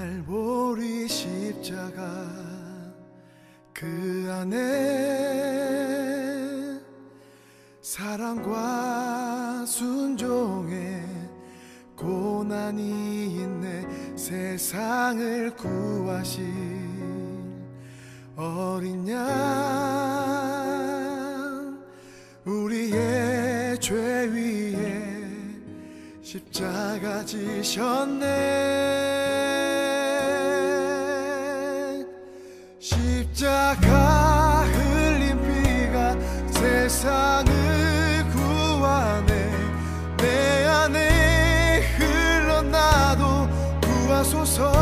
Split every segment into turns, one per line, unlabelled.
갈보리 십자가 그 안에 사랑과 순종의 고난이 있네. 세상을 구하실 어린 양 우리의 죄 위에 십자가 지셨네. 십자가 흘린 피가 세상을 구하네. 내 안에 흘러나도 구하소서.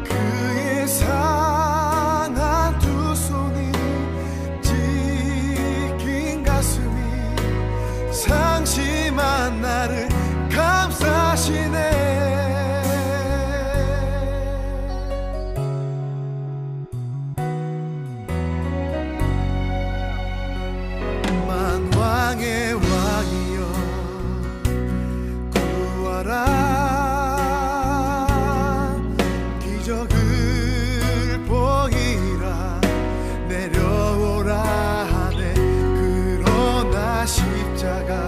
그의 상한 두 손이 지킨 가슴이 상심한 나를 감싸시네. 만왕의 왕이여 구하라. 기적을 보이라. 내려오라 하네. 그러나 십자가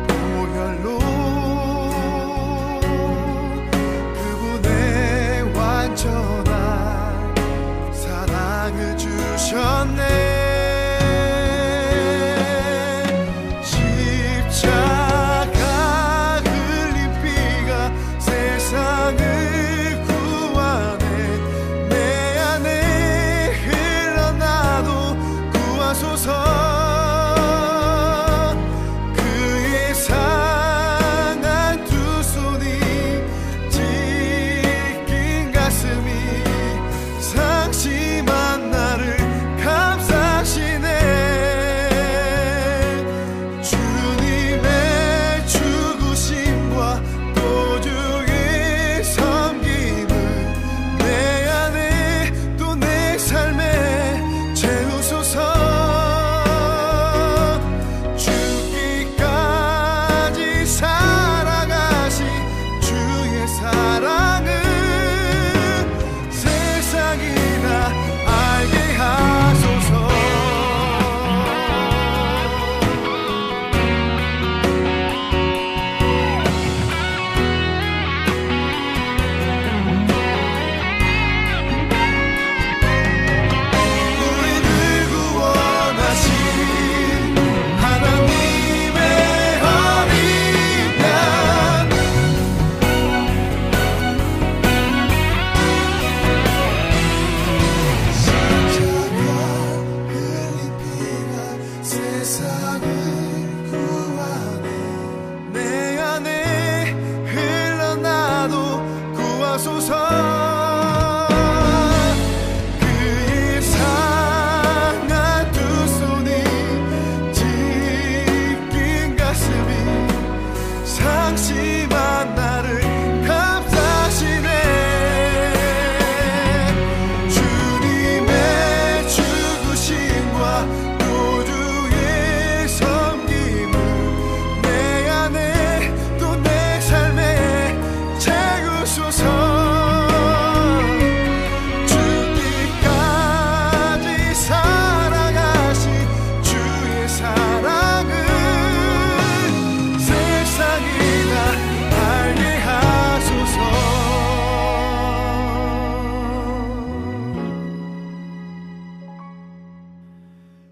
보혈로 그분의 완전한 사랑을 주셨네. 십자가 흘린 피가 세상을 구하네. 내 안에 흘러나도 구하소서. 그의 상한 두 손이 지킨 가슴이 상심한 나를 감싸시네. 주님의 죽으심과 또 주의 섬김을 내 안에 또 내 삶에 채우소서. 죽기까지 살아가신 주의 사랑을 세상이 다 알게 하소서. 우리를 구원하신 하나님의 어린 양 십자가 흘린 피가 세상을 구하네. 내 안에 흘러나도 구하소서. 그의 상한 두 손이 지킨 가슴이 상심한 나를 감싸시네. 주님의 죽으심과 또 주의 섬김을 내 안에 또 내 삶에 채우소서. 죽기까지 살아가신 주의 사랑을 세상이 다 알게 하소서.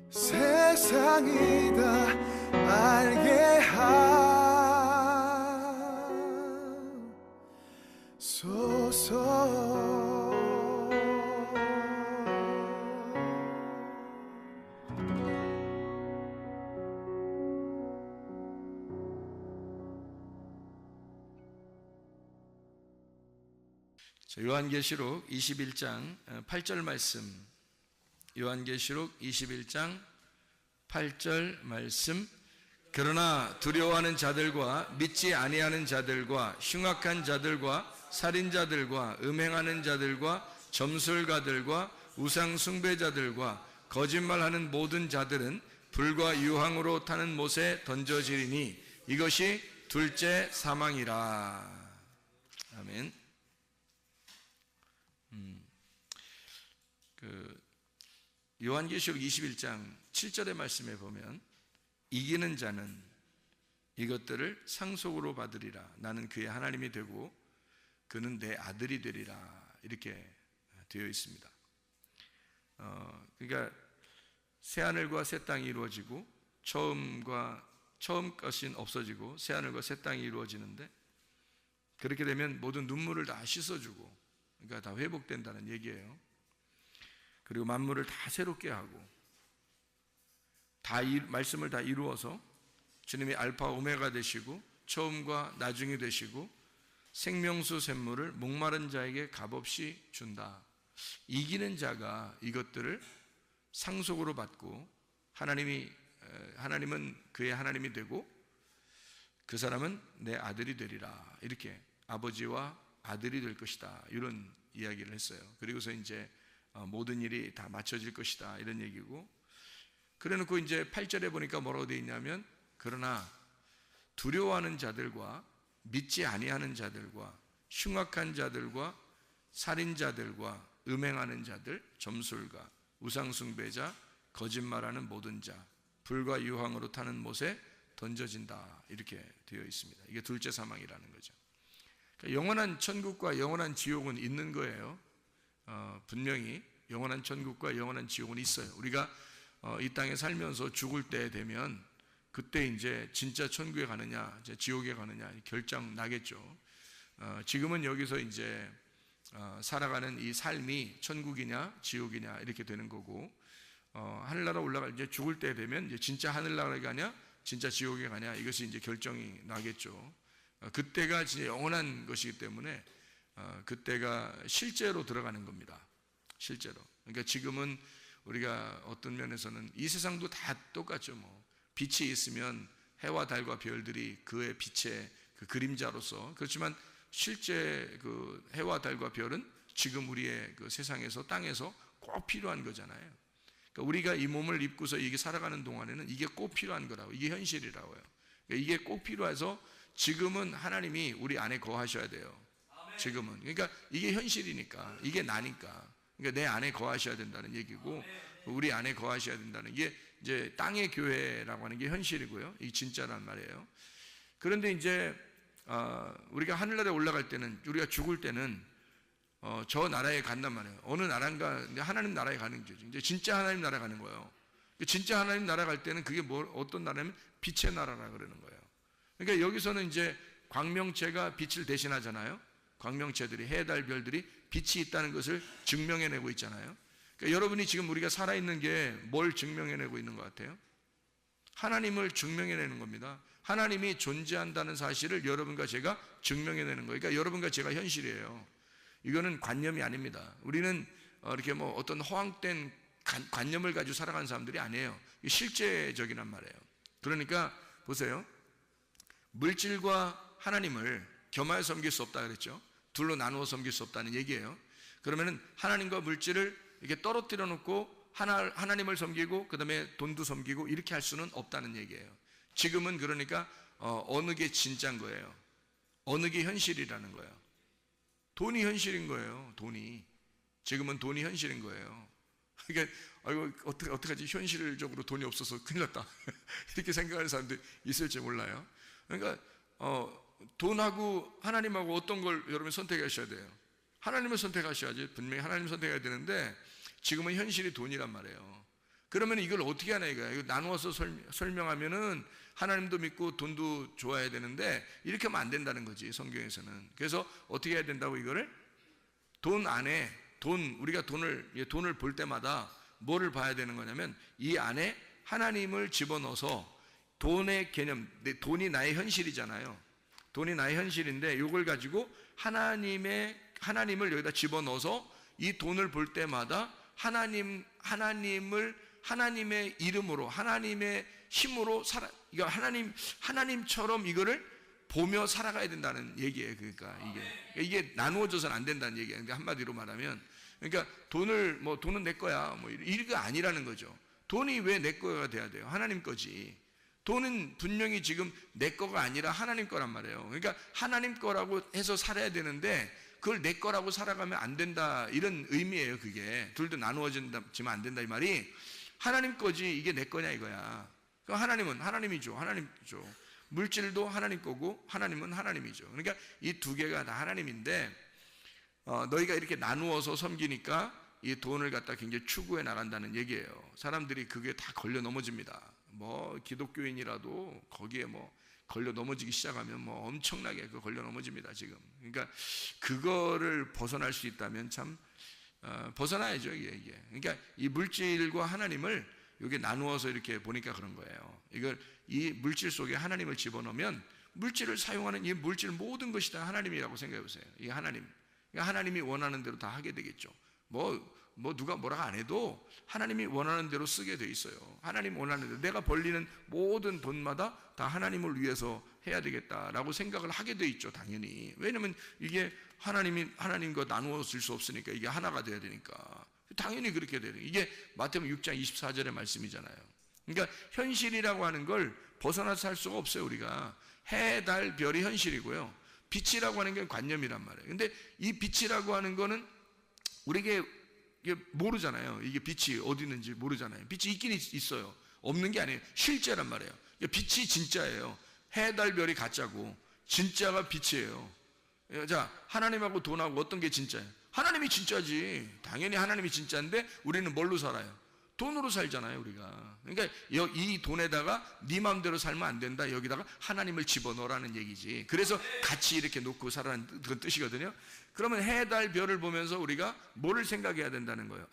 세상이 다 알게
하소서. 요한계시록 21장 8절 말씀. 요한계시록 21장 8절 말씀. 그러나 두려워하는 자들과 믿지 아니하는 자들과 흉악한 자들과 살인자들과 음행하는 자들과 점술가들과 우상 숭배자들과 거짓말하는 모든 자들은 불과 유황으로 타는 못에 던져지리니 이것이 둘째 사망이라. 아멘. 요한계시록 21장 7절의 말씀에 보면 이기는 자는 이것들을 상속으로 받으리라. 나는 그의 하나님이 되고 그는 내 아들이 되리라. 이렇게 되어 있습니다. 그러니까 새하늘과 새 땅이 이루어지고 처음 것이 없어지고 새하늘과 새 땅이 이루어지는데, 그렇게 되면 모든 눈물을 다 씻어주고, 그러니까 다 회복된다는 얘기예요. 그리고 만물을 다 새롭게 하고 말씀을 다 이루어서 주님이 알파 오메가 되시고 처음과 나중이 되시고 생명수 샘물을 목마른 자에게 값없이 준다. 이기는 자가 이것들을 상속으로 받고 하나님은 그의 하나님이 되고 그 사람은 내 아들이 되리라. 이렇게 아버지와 아들이 될 것이다. 이런 이야기를 했어요. 그리고서 이제 모든 일이 다 맞춰질 것이다. 이런 얘기고, 그래 놓고 이제 8절에 보니까 뭐라고 되어 있냐면, 그러나 두려워하는 자들과 믿지 아니하는 자들과 흉악한 자들과 살인자들과 음행하는 자들, 점술가, 우상숭배자, 거짓말하는 모든 자, 불과 유황으로 타는 못에 던져진다. 이렇게 되어 있습니다. 이게 둘째 사망이라는 거죠. 그러니까 영원한 천국과 영원한 지옥은 있는 거예요. 분명히 영원한 천국과 영원한 지옥은 있어요. 우리가 이 땅에 살면서 죽을 때 되면 그때 이제 진짜 천국에 가느냐 지옥에 가느냐 결정 나겠죠. 지금은 여기서 이제 살아가는 이 삶이 천국이냐 지옥이냐 이렇게 되는 거고, 하늘나라 올라갈 이제 죽을 때 되면 이제 진짜 하늘나라에 가냐 진짜 지옥에 가냐 이것이 이제 결정이 나겠죠. 그때가 진짜 영원한 것이기 때문에 그때가 실제로 들어가는 겁니다. 실제로. 그러니까 지금은 우리가 어떤 면에서는 이 세상도 다 똑같죠. 뭐 빛이 있으면 해와 달과 별들이 그의 빛의 그 그림자로서, 그렇지만 실제 그 해와 달과 별은 지금 우리의 그 세상에서 땅에서 꼭 필요한 거잖아요. 그러니까 우리가 이 몸을 입고서 이게 살아가는 동안에는 이게 꼭 필요한 거라고, 이게 현실이라고요. 그러니까 이게 꼭 필요해서 지금은 하나님이 우리 안에 거하셔야 돼요. 지금은. 그러니까 이게 현실이니까, 이게 나니까. 그러니까 내 안에 거하셔야 된다는 얘기고, 우리 안에 거하셔야 된다는 게 이제 땅의 교회라고 하는 게 현실이고요. 이게 진짜란 말이에요. 그런데 이제 우리가 하늘나라에 올라갈 때는, 우리가 죽을 때는 저 나라에 간단 말이에요. 어느 나라인가 하나님 나라에 가는 거죠. 이제 진짜 하나님 나라 가는 거예요. 진짜 하나님 나라 갈 때는 그게 어떤 나라냐면 빛의 나라라 그러는 거예요. 그러니까 여기서는 이제 광명체가 빛을 대신하잖아요. 광명체들이, 해, 달, 별들이 빛이 있다는 것을 증명해내고 있잖아요. 그러니까 여러분이 지금 우리가 살아있는 게 뭘 증명해내고 있는 것 같아요? 하나님을 증명해내는 겁니다. 하나님이 존재한다는 사실을 여러분과 제가 증명해내는 거예요. 그러니까 여러분과 제가 현실이에요. 이거는 관념이 아닙니다. 우리는 이렇게 뭐 어떤 허황된 관념을 가지고 살아가는 사람들이 아니에요. 실제적이란 말이에요. 그러니까 보세요. 물질과 하나님을 겸하여 섬길 수 없다 그랬죠. 둘로 나누어 섬길 수 없다는 얘기예요. 그러면은 하나님과 물질을 이렇게 떨어뜨려 놓고 하나님을 섬기고 그 다음에 돈도 섬기고 이렇게 할 수는 없다는 얘기예요. 지금은 그러니까 어느 게 진짜인 거예요. 어느 게 현실이라는 거예요. 돈이 현실인 거예요. 돈이. 지금은 돈이 현실인 거예요. 그러니까 아이고 어떡하지, 현실적으로 돈이 없어서 큰일 났다 이렇게 생각하는 사람들이 있을지 몰라요. 그러니까 돈하고 하나님하고 어떤 걸 여러분 선택하셔야 돼요. 하나님을 선택하셔야지. 분명히 하나님을 선택해야 되는데 지금은 현실이 돈이란 말이에요. 그러면 이걸 어떻게 하냐 이거야. 이거 나누어서 설명하면은 하나님도 믿고 돈도 좋아해야 되는데 이렇게 하면 안 된다는 거지, 성경에서는. 그래서 어떻게 해야 된다고, 이거를 돈 안에 우리가 돈을 볼 때마다 뭐를 봐야 되는 거냐면 이 안에 하나님을 집어넣어서 돈의 개념, 돈이 나의 현실이잖아요. 돈이 나의 현실인데 이걸 가지고 하나님을 여기다 집어넣어서 이 돈을 볼 때마다 하나님의 이름으로, 하나님의 힘으로 하나님처럼 이거를 보며 살아가야 된다는 얘기예요. 그러니까 이게 나누어져서는 안 된다는 얘기예요. 그러니까 한마디로 말하면, 그러니까 돈은 내 거야, 뭐 이게 아니라는 거죠. 돈이 왜 내 거가 돼야 돼요? 하나님 거지. 돈은 분명히 지금 내 거가 아니라 하나님 거란 말이에요. 그러니까 하나님 거라고 해서 살아야 되는데 그걸 내 거라고 살아가면 안 된다, 이런 의미예요. 그게 둘도 나누어지면 안 된다 이 말이. 하나님 거지 이게 내 거냐 이거야. 하나님은 하나님이죠. 하나님이죠. 물질도 하나님 거고 하나님은 하나님이죠. 그러니까 이 두 개가 다 하나님인데 너희가 이렇게 나누어서 섬기니까 이 돈을 갖다 굉장히 추구해 나간다는 얘기예요. 사람들이 그게 다 걸려 넘어집니다. 뭐 기독교인이라도 거기에 뭐 걸려 넘어지기 시작하면 뭐 엄청나게 그 걸려 넘어집니다 지금. 그러니까 그거를 벗어날 수 있다면 참 벗어나야죠 이게. 그러니까 이 물질과 하나님을 여기 나누어서 이렇게 보니까 그런 거예요. 이걸 이 물질 속에 하나님을 집어넣으면 물질을 사용하는 이 물질 모든 것이 다 하나님이라고 생각해 보세요. 이게 하나님. 그러니까 하나님이 원하는 대로 다 하게 되겠죠. 뭐 누가 뭐라고 안 해도 하나님이 원하는 대로 쓰게 돼 있어요. 하나님 원하는 대로 내가 벌리는 모든 돈마다 다 하나님을 위해서 해야 되겠다라고 생각을 하게 돼 있죠, 당연히. 왜냐면 이게 하나님과 나누어 쓸 수 없으니까 이게 하나가 돼야 되니까 당연히 그렇게 돼요. 이게 마태복음 6장 24절의 말씀이잖아요. 그러니까 현실이라고 하는 걸 벗어나서 살 수가 없어요. 우리가 해, 달, 별이 현실이고요, 빛이라고 하는 게 관념이란 말이에요. 근데 이 빛이라고 하는 거는 우리에게 모르잖아요. 이게 빛이 어디 있는지 모르잖아요. 빛이 있긴 있어요. 없는 게 아니에요. 실제란 말이에요. 빛이 진짜예요. 해, 달, 별이 가짜고 진짜가 빛이에요. 자, 하나님하고 돈하고 어떤 게 진짜예요? 하나님이 진짜지. 당연히 하나님이 진짜인데 우리는 뭘로 살아요? 돈으로 살잖아요 우리가. 그러니까 이 돈에다가 네 마음대로 살면 안 된다, 여기다가 하나님을 집어넣으라는 얘기지. 그래서 같이 이렇게 놓고 살아라는 그런 뜻이거든요. 그러면 해, 달, 별을 보면서 우리가 뭐를 생각해야 된다는 거예요?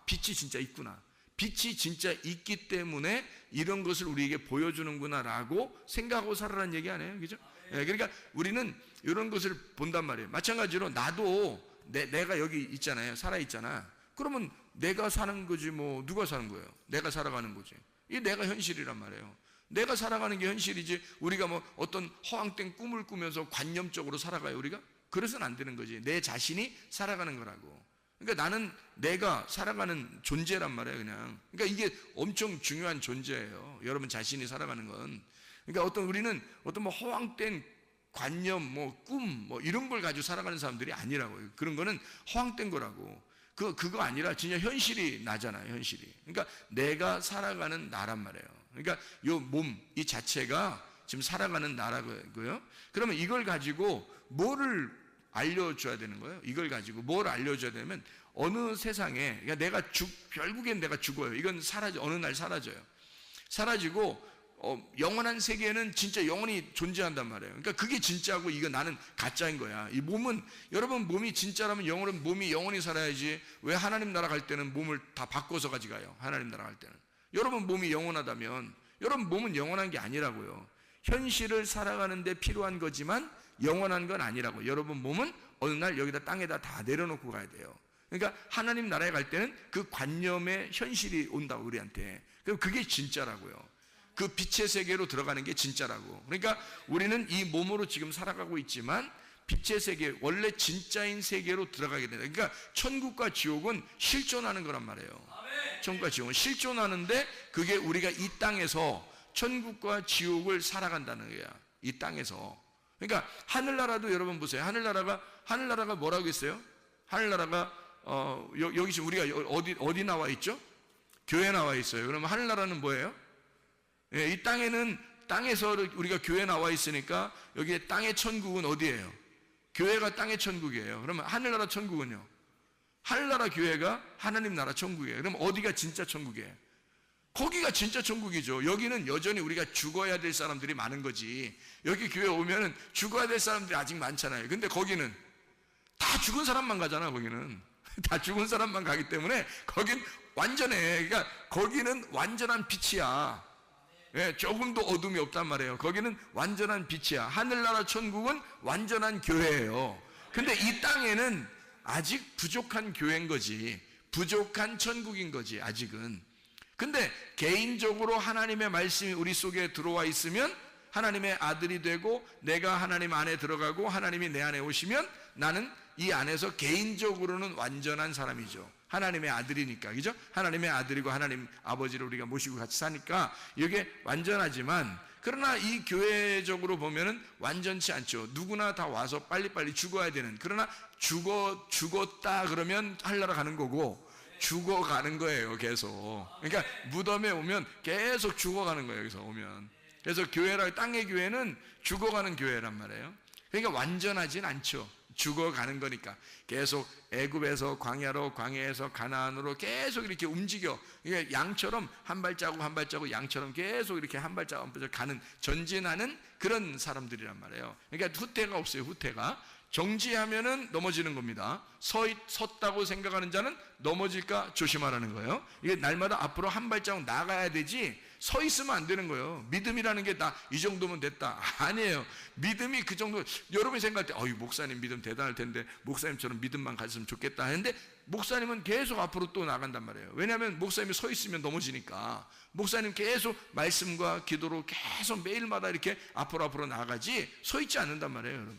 빛이 진짜 있구나, 빛이 진짜 있기 때문에 이런 것을 우리에게 보여주는구나 라고 생각하고 살아라는 얘기 아니에요, 그죠? 그러니까 우리는 이런 것을 본단 말이에요. 마찬가지로 나도 내가 여기 있잖아요, 살아있잖아. 그러면 내가 사는 거지 뭐 누가 사는 거예요? 내가 살아가는 거지. 이 내가 현실이란 말이에요. 내가 살아가는 게 현실이지 우리가 뭐 어떤 허황된 꿈을 꾸면서 관념적으로 살아가요 우리가? 그래서는 안 되는 거지. 내 자신이 살아가는 거라고. 그러니까 나는 내가 살아가는 존재란 말이에요 그냥. 그러니까 이게 엄청 중요한 존재예요, 여러분 자신이 살아가는 건. 그러니까 우리는 어떤 뭐 허황된 관념, 뭐 꿈, 뭐 이런 걸 가지고 살아가는 사람들이 아니라고요. 그런 거는 허황된 거라고. 그거 아니라 진짜 현실이 나잖아요, 현실이. 그러니까 내가 살아가는 나란 말이에요. 그러니까 요 몸, 이 자체가 지금 살아가는 나라고요. 그러면 이걸 가지고 뭐를 알려줘야 되는 거예요? 이걸 가지고 뭘 알려줘야 되면 어느 세상에, 그러니까 결국엔 내가 죽어요. 이건 어느 날 사라져요. 사라지고 영원한 세계는 진짜 영원히 존재한단 말이에요. 그러니까 그게 진짜고 이거 나는 가짜인 거야. 이 몸은, 여러분 몸이 진짜라면 몸이 영원히 살아야지. 왜 하나님 나라 갈 때는 몸을 다 바꿔서 가져가요? 하나님 나라 갈 때는. 여러분 몸이 영원하다면 여러분 몸은 영원한 게 아니라고요. 현실을 살아가는 데 필요한 거지만 영원한 건 아니라고. 여러분 몸은 어느 날 여기다 땅에다 다 내려놓고 가야 돼요. 그러니까 하나님 나라에 갈 때는 그 관념의 현실이 온다고 우리한테. 그게 진짜라고요. 그 빛의 세계로 들어가는 게 진짜라고. 그러니까 우리는 이 몸으로 지금 살아가고 있지만 빛의 세계, 원래 진짜인 세계로 들어가게 된다. 그러니까 천국과 지옥은 실존하는 거란 말이에요. 천국과 지옥은 실존하는데 그게 우리가 이 땅에서 천국과 지옥을 살아간다는 거야, 이 땅에서. 그러니까 하늘나라도 여러분 보세요. 하늘나라가 뭐라고 했어요? 하늘나라가 여기 지금 우리가 어디 나와 있죠? 교회 나와 있어요. 그러면 하늘나라는 뭐예요? 이 땅에서 우리가 교회 나와 있으니까 여기 땅의 천국은 어디예요? 교회가 땅의 천국이에요. 그러면 하늘나라 천국은요? 하늘나라 교회가 하나님 나라 천국이에요. 그럼 어디가 진짜 천국이에요? 거기가 진짜 천국이죠. 여기는 여전히 우리가 죽어야 될 사람들이 많은 거지. 여기 교회 오면은 죽어야 될 사람들이 아직 많잖아요. 근데 거기는 다 죽은 사람만 가잖아. 거기는 다 죽은 사람만 가기 때문에 거긴 완전해. 그러니까 거기는 완전한 빛이야. 조금도 어둠이 없단 말이에요. 거기는 완전한 빛이야. 하늘나라 천국은 완전한 교회예요. 근데 이 땅에는 아직 부족한 교회인 거지, 부족한 천국인 거지 아직은. 근데 개인적으로 하나님의 말씀이 우리 속에 들어와 있으면 하나님의 아들이 되고 내가 하나님 안에 들어가고 하나님이 내 안에 오시면 나는 이 안에서 개인적으로는 완전한 사람이죠. 하나님의 아들이니까, 그죠? 하나님의 아들이고 하나님 아버지를 우리가 모시고 같이 사니까 이게 완전하지만 그러나 이 교회적으로 보면은 완전치 않죠. 누구나 다 와서 빨리빨리 죽어야 되는. 그러나 죽었다 그러면 하늘나라 가는 거고, 죽어가는 거예요, 계속. 그러니까 무덤에 오면 계속 죽어가는 거예요, 여기서 오면. 그래서 땅의 교회는 죽어가는 교회란 말이에요. 그러니까 완전하진 않죠. 죽어가는 거니까 계속 애굽에서 광야로, 광야에서 가나안으로 계속 이렇게 움직여. 그러니까 양처럼 한 발자국 한 발자국, 양처럼 계속 이렇게 한 발자국 한 발자국 가는, 전진하는 그런 사람들이란 말이에요. 그러니까 후퇴가 없어요. 후퇴가 정지하면은 넘어지는 겁니다. 섰다고 생각하는 자는 넘어질까 조심하라는 거예요. 이게 날마다 앞으로 한 발자국 나가야 되지, 서 있으면 안 되는 거예요. 믿음이라는 게 나 이 정도면 됐다, 아니에요. 믿음이 그 정도. 여러분이 생각할 때 목사님 믿음 대단할 텐데 목사님처럼 믿음만 가졌으면 좋겠다 했는데, 목사님은 계속 앞으로 또 나간단 말이에요. 왜냐하면 목사님이 서 있으면 넘어지니까. 목사님 계속 말씀과 기도로 계속 매일마다 이렇게 앞으로 나가지 서 있지 않는단 말이에요.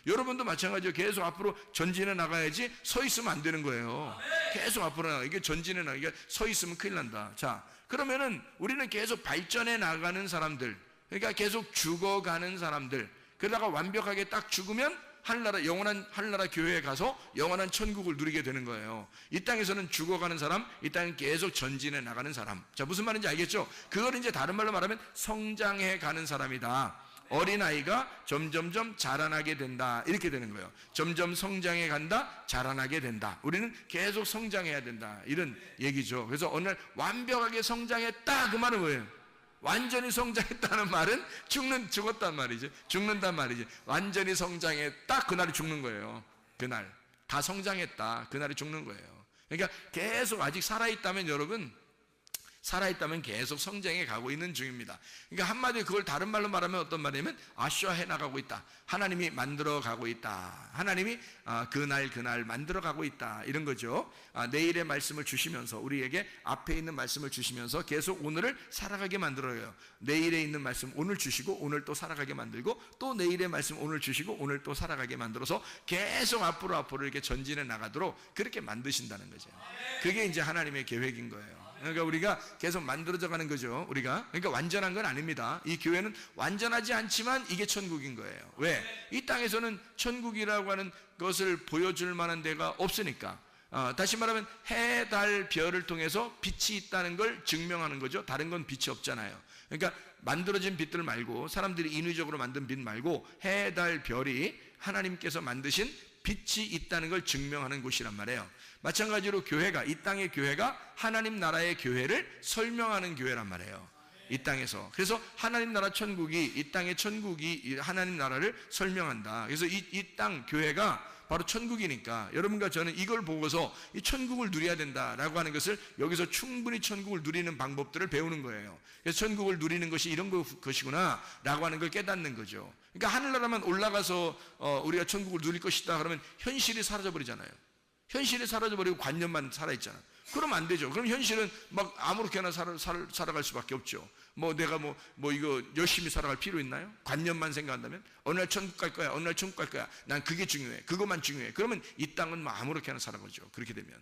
여러분도 마찬가지로 계속 앞으로 전진해 나가야지 서 있으면 안 되는 거예요. 계속 앞으로 나가. 이게 전진해 나가. 이게 서 있으면 큰일 난다. 자, 그러면은 우리는 계속 발전해 나가는 사람들, 그러니까 계속 죽어가는 사람들, 그러다가 완벽하게 딱 죽으면 하늘나라, 영원한 하늘나라 교회에 가서 영원한 천국을 누리게 되는 거예요. 이 땅에서는 죽어가는 사람, 이 땅은 계속 전진해 나가는 사람. 자, 무슨 말인지 알겠죠? 그걸 이제 다른 말로 말하면 성장해 가는 사람이다. 어린아이가 점점점 자라나게 된다, 이렇게 되는 거예요. 점점 성장해 간다, 자라나게 된다. 우리는 계속 성장해야 된다, 이런 얘기죠. 그래서 어느 날 완벽하게 성장했다, 그 말은 뭐예요? 완전히 성장했다는 말은 죽었단 말이지. 죽는단 말이지. 완전히 성장했다, 그날이 죽는 거예요. 그날 다 성장했다, 그날이 죽는 거예요. 그러니까 계속 아직 살아있다면, 여러분 살아있다면 계속 성장해 가고 있는 중입니다. 그러니까 한마디로 그걸 다른 말로 말하면 어떤 말이냐면 아쉬워해 나가고 있다, 하나님이 만들어 가고 있다, 하나님이 그날 만들어 가고 있다, 이런 거죠. 내일의 말씀을 주시면서, 우리에게 앞에 있는 말씀을 주시면서 계속 오늘을 살아가게 만들어요. 내일에 있는 말씀 오늘 주시고 오늘 또 살아가게 만들고, 또 내일의 말씀 오늘 주시고 오늘 또 살아가게 만들어서 계속 앞으로 이렇게 전진해 나가도록 그렇게 만드신다는 거죠. 그게 이제 하나님의 계획인 거예요. 그러니까 우리가 계속 만들어져 가는 거죠. 그러니까 완전한 건 아닙니다. 이 교회는 완전하지 않지만 이게 천국인 거예요. 왜? 이 땅에서는 천국이라고 하는 것을 보여줄 만한 데가 없으니까. 다시 말하면 해, 달, 별을 통해서 빛이 있다는 걸 증명하는 거죠. 다른 건 빛이 없잖아요. 그러니까 만들어진 빛들 말고, 사람들이 인위적으로 만든 빛 말고, 해, 달, 별이 하나님께서 만드신 빛이 있다는 걸 증명하는 곳이란 말이에요. 마찬가지로 교회가, 이 땅의 교회가 하나님 나라의 교회를 설명하는 교회란 말이에요. 이 땅에서. 그래서 하나님 나라 천국이, 이 땅의 천국이 하나님 나라를 설명한다. 그래서 이 땅 교회가 바로 천국이니까 여러분과 저는 이걸 보고서 이 천국을 누려야 된다라고 하는 것을, 여기서 충분히 천국을 누리는 방법들을 배우는 거예요. 그래서 천국을 누리는 것이 이런 것이구나 라고 하는 걸 깨닫는 거죠. 그러니까 하늘나라만 올라가서 우리가 천국을 누릴 것이다 그러면 현실이 사라져버리잖아요. 현실이 사라져버리고 관념만 살아있잖아. 그러면 안 되죠. 그럼 현실은 막 아무렇게나 살아갈 수밖에 없죠. 내가 이거 열심히 살아갈 필요 있나요? 관념만 생각한다면 어느 날 천국 갈 거야, 어느 날 천국 갈 거야, 난 그게 중요해, 그것만 중요해. 그러면 이 땅은 아무렇게나 살아가죠. 그렇게 되면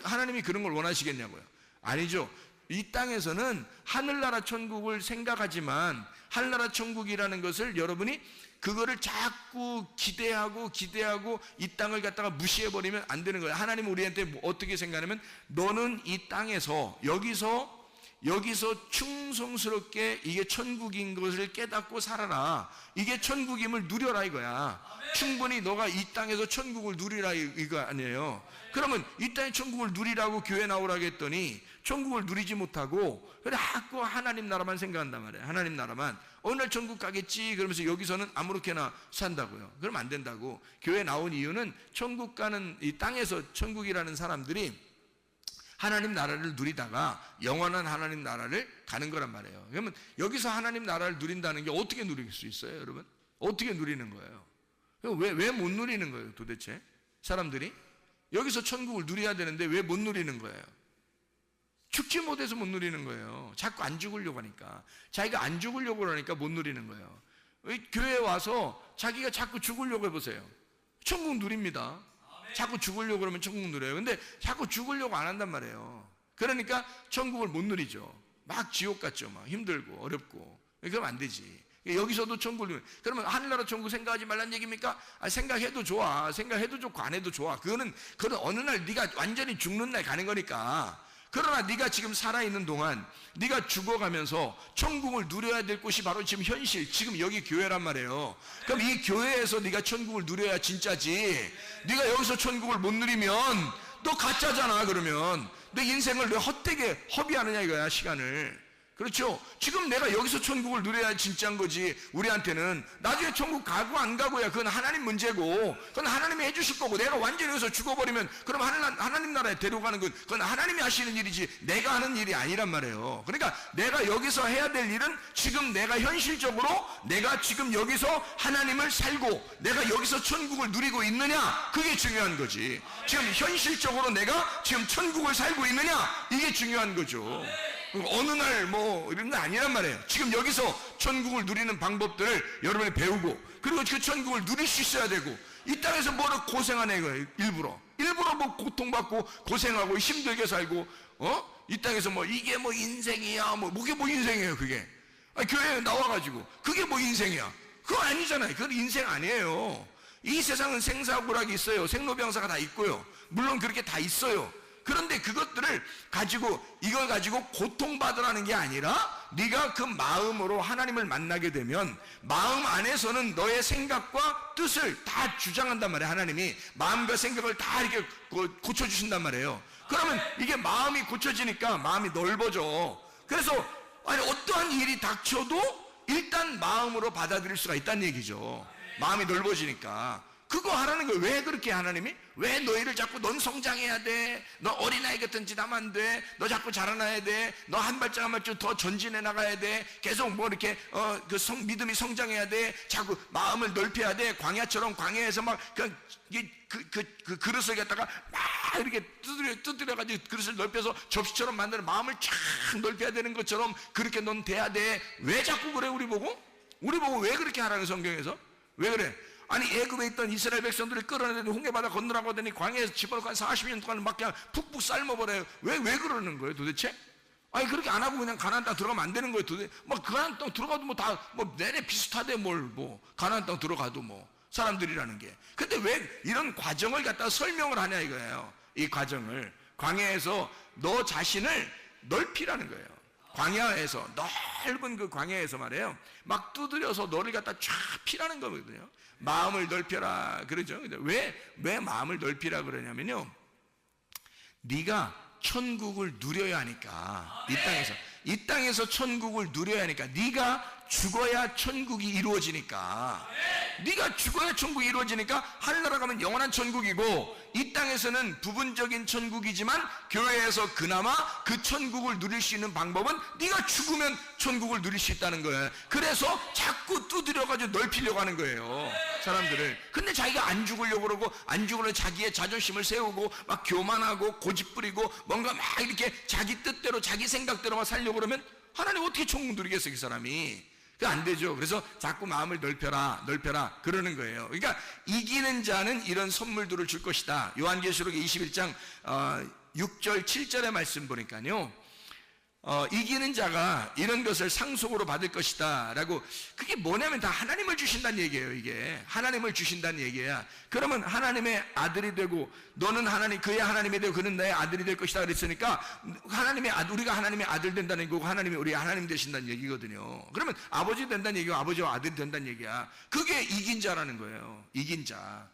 하나님이 그런 걸 원하시겠냐고요? 아니죠. 이 땅에서는 하늘나라 천국을 생각하지만, 하늘나라 천국이라는 것을 여러분이 그거를 자꾸 기대하고 이 땅을 갖다가 무시해버리면 안 되는 거예요. 하나님은 우리한테 어떻게 생각하냐면, 너는 이 땅에서 여기서 충성스럽게 이게 천국인 것을 깨닫고 살아라. 이게 천국임을 누려라 이거야. 충분히 너가 이 땅에서 천국을 누리라 이거 아니에요. 그러면 이 땅의 천국을 누리라고 교회 나오라고 했더니 천국을 누리지 못하고 자꾸 하나님 나라만 생각한단 말이에요. 하나님 나라만. 어느 날 천국 가겠지 그러면서 여기서는 아무렇게나 산다고요. 그러면 안 된다고. 교회 나온 이유는 천국 가는, 이 땅에서 천국이라는 사람들이 하나님 나라를 누리다가 영원한 하나님 나라를 가는 거란 말이에요. 그러면 여기서 하나님 나라를 누린다는 게 어떻게 누릴 수 있어요, 여러분? 어떻게 누리는 거예요? 왜 못 누리는 거예요, 도대체? 사람들이 여기서 천국을 누려야 되는데 왜 못 누리는 거예요? 죽지 못해서 못 누리는 거예요. 자꾸 안 죽으려고 하니까. 자기가 안 죽으려고 하니까 못 누리는 거예요. 교회에 와서 자기가 자꾸 죽으려고 해보세요. 천국 누립니다. 자꾸 죽으려고 그러면 천국 누려요. 근데 자꾸 죽으려고 안 한단 말이에요. 그러니까 천국을 못 누리죠. 막 지옥 같죠. 막 힘들고 어렵고. 그러면 안 되지. 여기서도 천국을, 그러면 하늘나라 천국 생각하지 말란 얘기입니까? 생각해도 좋아. 생각해도 좋고 안 해도 좋아. 그거는 어느 날 네가 완전히 죽는 날 가는 거니까. 그러나 네가 지금 살아있는 동안 네가 죽어가면서 천국을 누려야 될 곳이 바로 지금 현실, 지금 여기 교회란 말이에요. 그럼 이 교회에서 네가 천국을 누려야 진짜지. 네가 여기서 천국을 못 누리면 너 가짜잖아. 그러면 내 인생을 왜 헛되게 허비하느냐 이거야, 시간을. 그렇죠? 지금 내가 여기서 천국을 누려야 진짜인 거지. 우리한테는 나중에 천국 가고 안 가고야 그건 하나님 문제고, 그건 하나님이 해주실 거고, 내가 완전히 여기서 죽어버리면 그럼 하나님 나라에 데려가는 건 그건 하나님이 하시는 일이지 내가 하는 일이 아니란 말이에요. 그러니까 내가 여기서 해야 될 일은 지금 내가 현실적으로 내가 지금 여기서 하나님을 살고 내가 여기서 천국을 누리고 있느냐, 그게 중요한 거지. 지금 현실적으로 내가 지금 천국을 살고 있느냐, 이게 중요한 거죠. 어느 날 뭐 이런 거 아니란 말이에요. 지금 여기서 천국을 누리는 방법들을 여러분이 배우고, 그리고 그 천국을 누릴 수 있어야 되고, 이 땅에서 뭐를 고생하네 이거예요. 일부러 뭐 고통받고 고생하고 힘들게 살고, 이 땅에서 뭐 이게 뭐 인생이야, 뭐게 뭐 인생이에요 그게. 교회에 나와가지고 그게 뭐 인생이야, 그거 아니잖아요. 그건 인생 아니에요. 이 세상은 생사고락이 있어요. 생로병사가 다 있고요. 물론 그렇게 다 있어요. 그런데 그것들을 가지고, 이걸 가지고 고통받으라는 게 아니라 네가 그 마음으로 하나님을 만나게 되면 마음 안에서는 너의 생각과 뜻을 다 주장한단 말이에요. 하나님이 마음과 생각을 다 이렇게 고쳐주신단 말이에요. 그러면 이게 마음이 고쳐지니까 마음이 넓어져. 그래서 어떠한 일이 닥쳐도 일단 마음으로 받아들일 수가 있다는 얘기죠. 마음이 넓어지니까. 그거 하라는 거예요. 왜 그렇게 하나님이? 왜 너희를 자꾸 넌 성장해야 돼, 너 어린아이 같은 짓 하면 안 돼, 너 자꾸 자라나야 돼, 너 한 발짝 한 발짝 더 전진해 나가야 돼, 계속 뭐 이렇게 믿음이 성장해야 돼, 자꾸 마음을 넓혀야 돼. 광야처럼 광야에서 막 그 그릇을 갖다가 막 이렇게 두드려가지고 그릇을 넓혀서 접시처럼 만드는, 마음을 쫙 넓혀야 되는 것처럼 그렇게 넌 돼야 돼. 왜 자꾸 그래? 우리 보고 왜 그렇게 하라는, 성경에서 왜 그래? 아니 애굽에 있던 이스라엘 백성들을 끌어내더니 홍해바다 건너라고 하더니 광야에서 집어넣고 한 40년 동안 막 그냥 푹푹 삶아버려요. 왜 그러는 거예요 도대체? 아니 그렇게 안 하고 그냥 가나안 땅 들어가면 안 되는 거예요 도대체. 뭐 가나안 땅 들어가도 뭐 다 뭐 내내 비슷하대, 가나안 땅 들어가도 사람들이라는 게. 근데 왜 이런 과정을 갖다가 설명을 하냐 이거예요. 이 과정을 광야에서 너 자신을 넓히라는 거예요. 광야에서, 넓은 그 광야에서 말이에요, 막 두드려서 너를 갖다 쫙 피라는 거거든요. 마음을 넓혀라 그러죠. 왜 마음을 넓히라 그러냐면요, 네가 천국을 누려야 하니까. 이 땅에서 천국을 누려야 하니까. 네가 죽어야 천국이 이루어지니까. 네가 죽어야 천국이 이루어지니까. 하늘나라 가면 영원한 천국이고, 이 땅에서는 부분적인 천국이지만 교회에서 그나마 그 천국을 누릴 수 있는 방법은 네가 죽으면 천국을 누릴 수 있다는 거예요. 그래서 자꾸 두드려가지고 넓히려고 하는 거예요, 사람들을. 근데 자기가 안 죽으려고 그러고, 안 죽으려고 자기의 자존심을 세우고 막 교만하고 고집부리고 뭔가 막 이렇게 자기 뜻대로 자기 생각대로만 살려고 그러면 하나님 어떻게 천국 누리겠어요, 그 사람이. 그게 안 되죠. 그래서 자꾸 마음을 넓혀라 그러는 거예요. 그러니까 이기는 자는 이런 선물들을 줄 것이다. 요한계시록 21장 6절 7절의 말씀 보니까요, 이기는 자가 이런 것을 상속으로 받을 것이다 라고. 그게 뭐냐면 다 하나님을 주신다는 얘기예요. 이게 하나님을 주신다는 얘기야. 그러면 하나님의 아들이 되고, 너는 그의 하나님이 되고 그는 나의 아들이 될 것이다 그랬으니까 우리가 하나님의 아들 된다는 거고, 하나님이 우리 하나님 되신다는 얘기거든요. 그러면 아버지 된다는 얘기고 아버지와 아들이 된다는 얘기야. 그게 이긴 자라는 거예요. 이긴 자.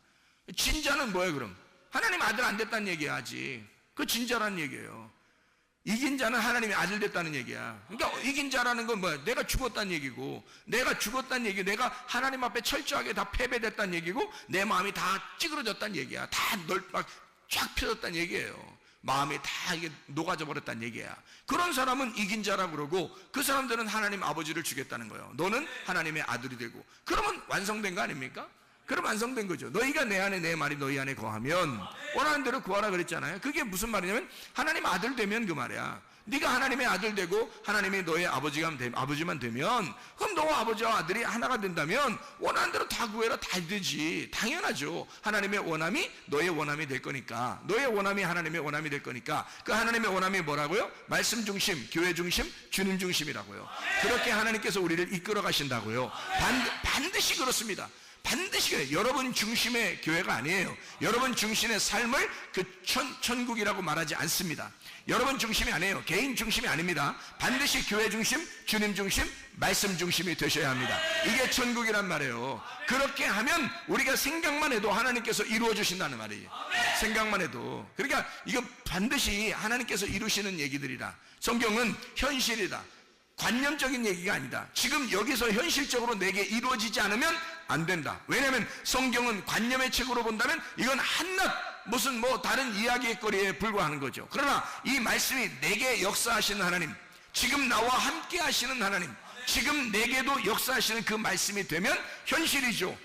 진자는 뭐예요 그럼? 하나님 아들 안 됐다는 얘기야 아직. 그 진자라는 얘기예요. 이긴 자는 하나님의 아들 됐다는 얘기야. 그러니까 이긴 자라는 건 뭐야? 내가 죽었다는 얘기고, 내가 죽었다는 얘기, 내가 하나님 앞에 철저하게 다 패배됐다는 얘기고, 내 마음이 다 찌그러졌다는 얘기야. 다 막 쫙 펴졌다는 얘기예요. 마음이 다 이게 녹아져 버렸다는 얘기야. 그런 사람은 이긴 자라고 그러고, 그 사람들은 하나님 아버지를 주겠다는 거예요. 너는 하나님의 아들이 되고. 그러면 완성된 거 아닙니까? 그럼 완성된 거죠. 너희가 내 안에 내 말이 너희 안에 거하면 원하는 대로 구하라 그랬잖아요. 그게 무슨 말이냐면 하나님 아들 되면 그 말이야. 네가 하나님의 아들 되고 하나님이 너의 아버지만 되면, 그럼 너와 아버지와 아들이 하나가 된다면 원하는 대로 다 구해라 다 되지. 당연하죠. 하나님의 원함이 너의 원함이 될 거니까, 너의 원함이 하나님의 원함이 될 거니까. 그 하나님의 원함이 뭐라고요? 말씀 중심, 교회 중심, 주님 중심이라고요. 그렇게 하나님께서 우리를 이끌어 가신다고요. 반드시 그렇습니다. 반드시 그래요. 여러분 중심의 교회가 아니에요. 여러분 중심의 삶을 천국이라고 말하지 않습니다. 여러분 중심이 아니에요. 개인 중심이 아닙니다. 반드시 교회 중심, 주님 중심, 말씀 중심이 되셔야 합니다. 이게 천국이란 말이에요. 그렇게 하면 우리가 생각만 해도 하나님께서 이루어 주신다는 말이에요. 생각만 해도. 그러니까 이거 반드시 하나님께서 이루시는 얘기들이라. 성경은 현실이다, 관념적인 얘기가 아니다. 지금 여기서 현실적으로 내게 이루어지지 않으면 안 된다. 왜냐하면 성경은 관념의 책으로 본다면 이건 한낱 무슨 다른 이야기의 거리에 불과하는 거죠. 그러나 이 말씀이 내게 역사하시는 하나님, 지금 나와 함께 하시는 하나님, 지금 내게도 역사하시는 그 말씀이 되면 현실이죠.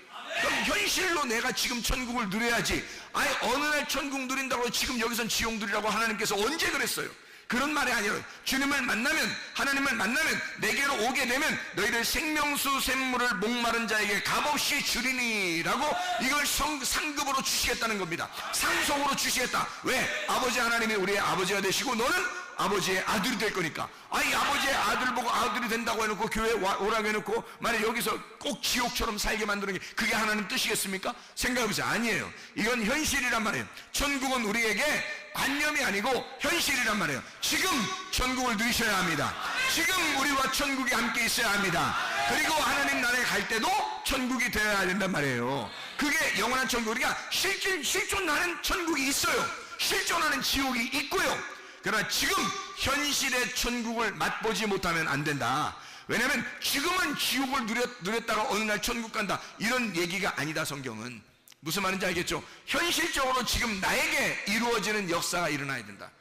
그럼 현실로 내가 지금 천국을 누려야지. 아니 어느 날 천국 누린다고 지금 여기선 지옥 누리라고 하나님께서 언제 그랬어요? 그런 말이 아니라 주님을 만나면, 하나님을 만나면, 내게로 오게 되면 너희를 생명수 샘물을 목마른 자에게 값없이 주리니라고 이걸 상급으로 주시겠다는 겁니다. 상속으로 주시겠다. 왜? 아버지 하나님이 우리의 아버지가 되시고 너는 아버지의 아들이 될 거니까. 아이 아버지의 아들 보고 아들이 된다고 해놓고 교회에 오라고 해놓고 만약 여기서 꼭 지옥처럼 살게 만드는 게 그게 하나님 뜻이겠습니까? 생각해보세요. 아니에요. 이건 현실이란 말이에요. 천국은 우리에게 관념이 아니고 현실이란 말이에요. 지금 천국을 누리셔야 합니다. 지금 우리와 천국이 함께 있어야 합니다. 그리고 하나님 나라에 갈 때도 천국이 되어야 된단 말이에요. 그게 영원한 천국. 우리가 실존하는 천국이 있어요. 실존하는 지옥이 있고요. 그러나 지금 현실의 천국을 맛보지 못하면 안 된다. 왜냐하면 지금은 지옥을 누렸다가 어느 날 천국 간다, 이런 얘기가 아니다. 성경은 무슨 말인지 알겠죠? 현실적으로 지금 나에게 이루어지는 역사가 일어나야 된다.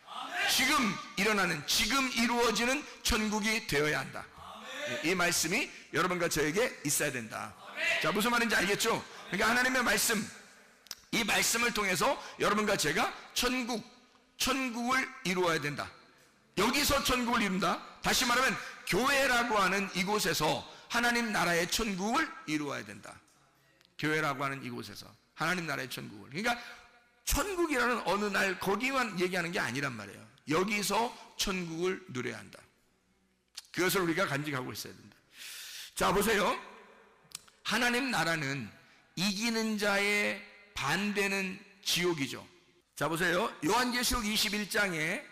지금 이루어지는 천국이 되어야 한다. 이 말씀이 여러분과 저에게 있어야 된다. 자, 무슨 말인지 알겠죠? 그러니까 하나님의 말씀, 이 말씀을 통해서 여러분과 제가 천국을 이루어야 된다. 여기서 천국을 이룬다. 다시 말하면 교회라고 하는 이곳에서 하나님 나라의 천국을 이루어야 된다. 교회라고 하는 이곳에서 하나님 나라의 천국을. 그러니까 천국이라는 어느 날 거기만 얘기하는 게 아니란 말이에요. 여기서 천국을 누려야 한다. 그것을 우리가 간직하고 있어야 된다. 자, 보세요. 하나님 나라는 이기는 자의 반대는 지옥이죠. 자, 보세요. 요한계시록 21장에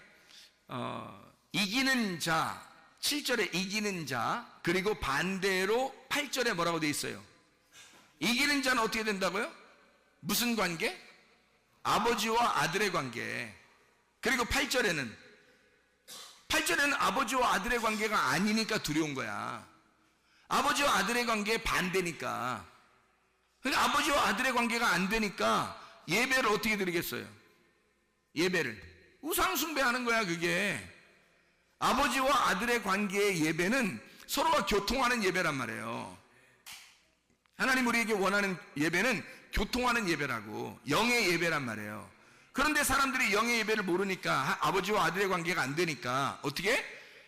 이기는 자, 7절에 이기는 자, 그리고 반대로 8절에 뭐라고 되어 있어요? 이기는 자는 어떻게 된다고요? 무슨 관계? 아버지와 아들의 관계. 그리고 8절에는 아버지와 아들의 관계가 아니니까 두려운 거야. 아버지와 아들의 관계에 반대니까. 그러니까 아버지와 아들의 관계가 안 되니까 예배를 어떻게 드리겠어요? 예배를 우상 숭배하는 거야. 그게 아버지와 아들의 관계의 예배는 서로가 교통하는 예배란 말이에요. 하나님 우리에게 원하는 예배는 교통하는 예배라고, 영의 예배란 말이에요. 그런데 사람들이 영의 예배를 모르니까, 아버지와 아들의 관계가 안 되니까 어떻게?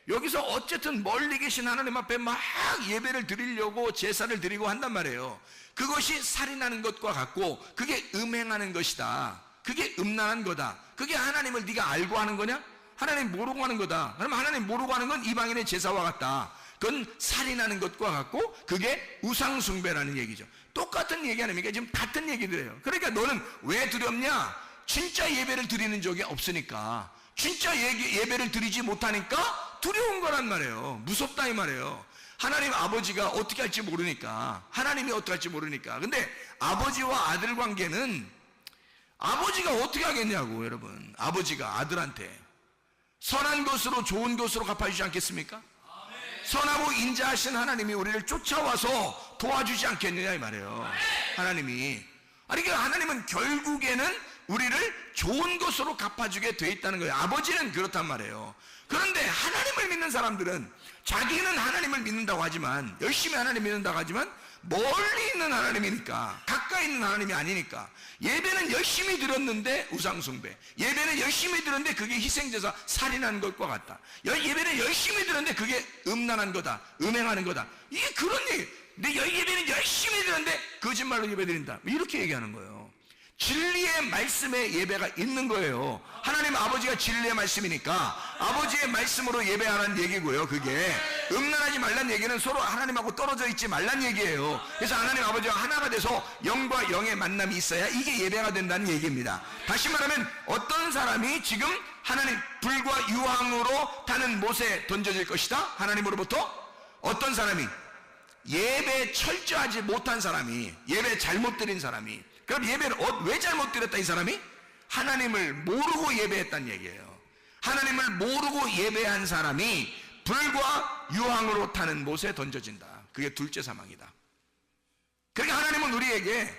여기서 어쨌든 멀리 계신 하나님 앞에 막 예배를 드리려고 제사를 드리고 한단 말이에요. 그것이 살인하는 것과 같고, 그게 음행하는 것이다. 그게 음란한 거다. 그게 하나님을 네가 알고 하는 거냐? 하나님 모르고 하는 거다. 그럼 하나님 모르고 하는 건 이방인의 제사와 같다. 그건 살인하는 것과 같고 그게 우상숭배라는 얘기죠. 똑같은 얘기 아닙니까? 지금 같은 얘기들이에요. 그러니까 너는 왜 두렵냐? 진짜 예배를 드리는 적이 없으니까, 진짜 예배를 드리지 못하니까 두려운 거란 말이에요. 무섭다 이 말이에요. 하나님 아버지가 어떻게 할지 모르니까, 하나님이 어떻게 할지 모르니까. 근데 아버지와 아들 관계는 아버지가 어떻게 하겠냐고. 여러분, 아버지가 아들한테 선한 것으로 좋은 것으로 갚아주지 않겠습니까? 선하고 인자하신 하나님이 우리를 쫓아와서 도와주지 않겠느냐 이 말이에요. 하나님이. 그러니까 하나님은 결국에는 우리를 좋은 것으로 갚아주게 돼 있다는 거예요. 아버지는 그렇단 말이에요. 그런데 하나님을 믿는 사람들은 자기는 하나님을 믿는다고 하지만, 열심히 하나님 믿는다고 하지만 멀리 있는 하나님이니까, 가까이 있는 하나님이 아니니까. 예배는 열심히 드렸는데 우상숭배, 예배는 열심히 드렸는데 그게 희생제사 살인하는 것과 같다. 예배는 열심히 드렸는데 그게 음란한 거다, 음행하는 거다. 이게 그런 얘기. 내 예배는 열심히 드렸는데 거짓말로 예배드린다, 이렇게 얘기하는 거예요. 진리의 말씀에 예배가 있는 거예요. 하나님 아버지가 진리의 말씀이니까 아버지의 말씀으로 예배하라는 얘기고요. 그게 음란하지 말란 얘기는 서로 하나님하고 떨어져 있지 말란 얘기예요. 그래서 하나님 아버지와 하나가 돼서 영과 영의 만남이 있어야 이게 예배가 된다는 얘기입니다. 다시 말하면 어떤 사람이 지금 하나님 불과 유황으로 타는 못에 던져질 것이다, 하나님으로부터. 어떤 사람이 예배 철저하지 못한 사람이, 예배 잘못 드린 사람이. 그럼 예배를 왜 잘못 드렸다? 이 사람이 하나님을 모르고 예배했다는 얘기예요. 하나님을 모르고 예배한 사람이 불과 유황으로 타는 못에 던져진다. 그게 둘째 사망이다. 그러니까 하나님은 우리에게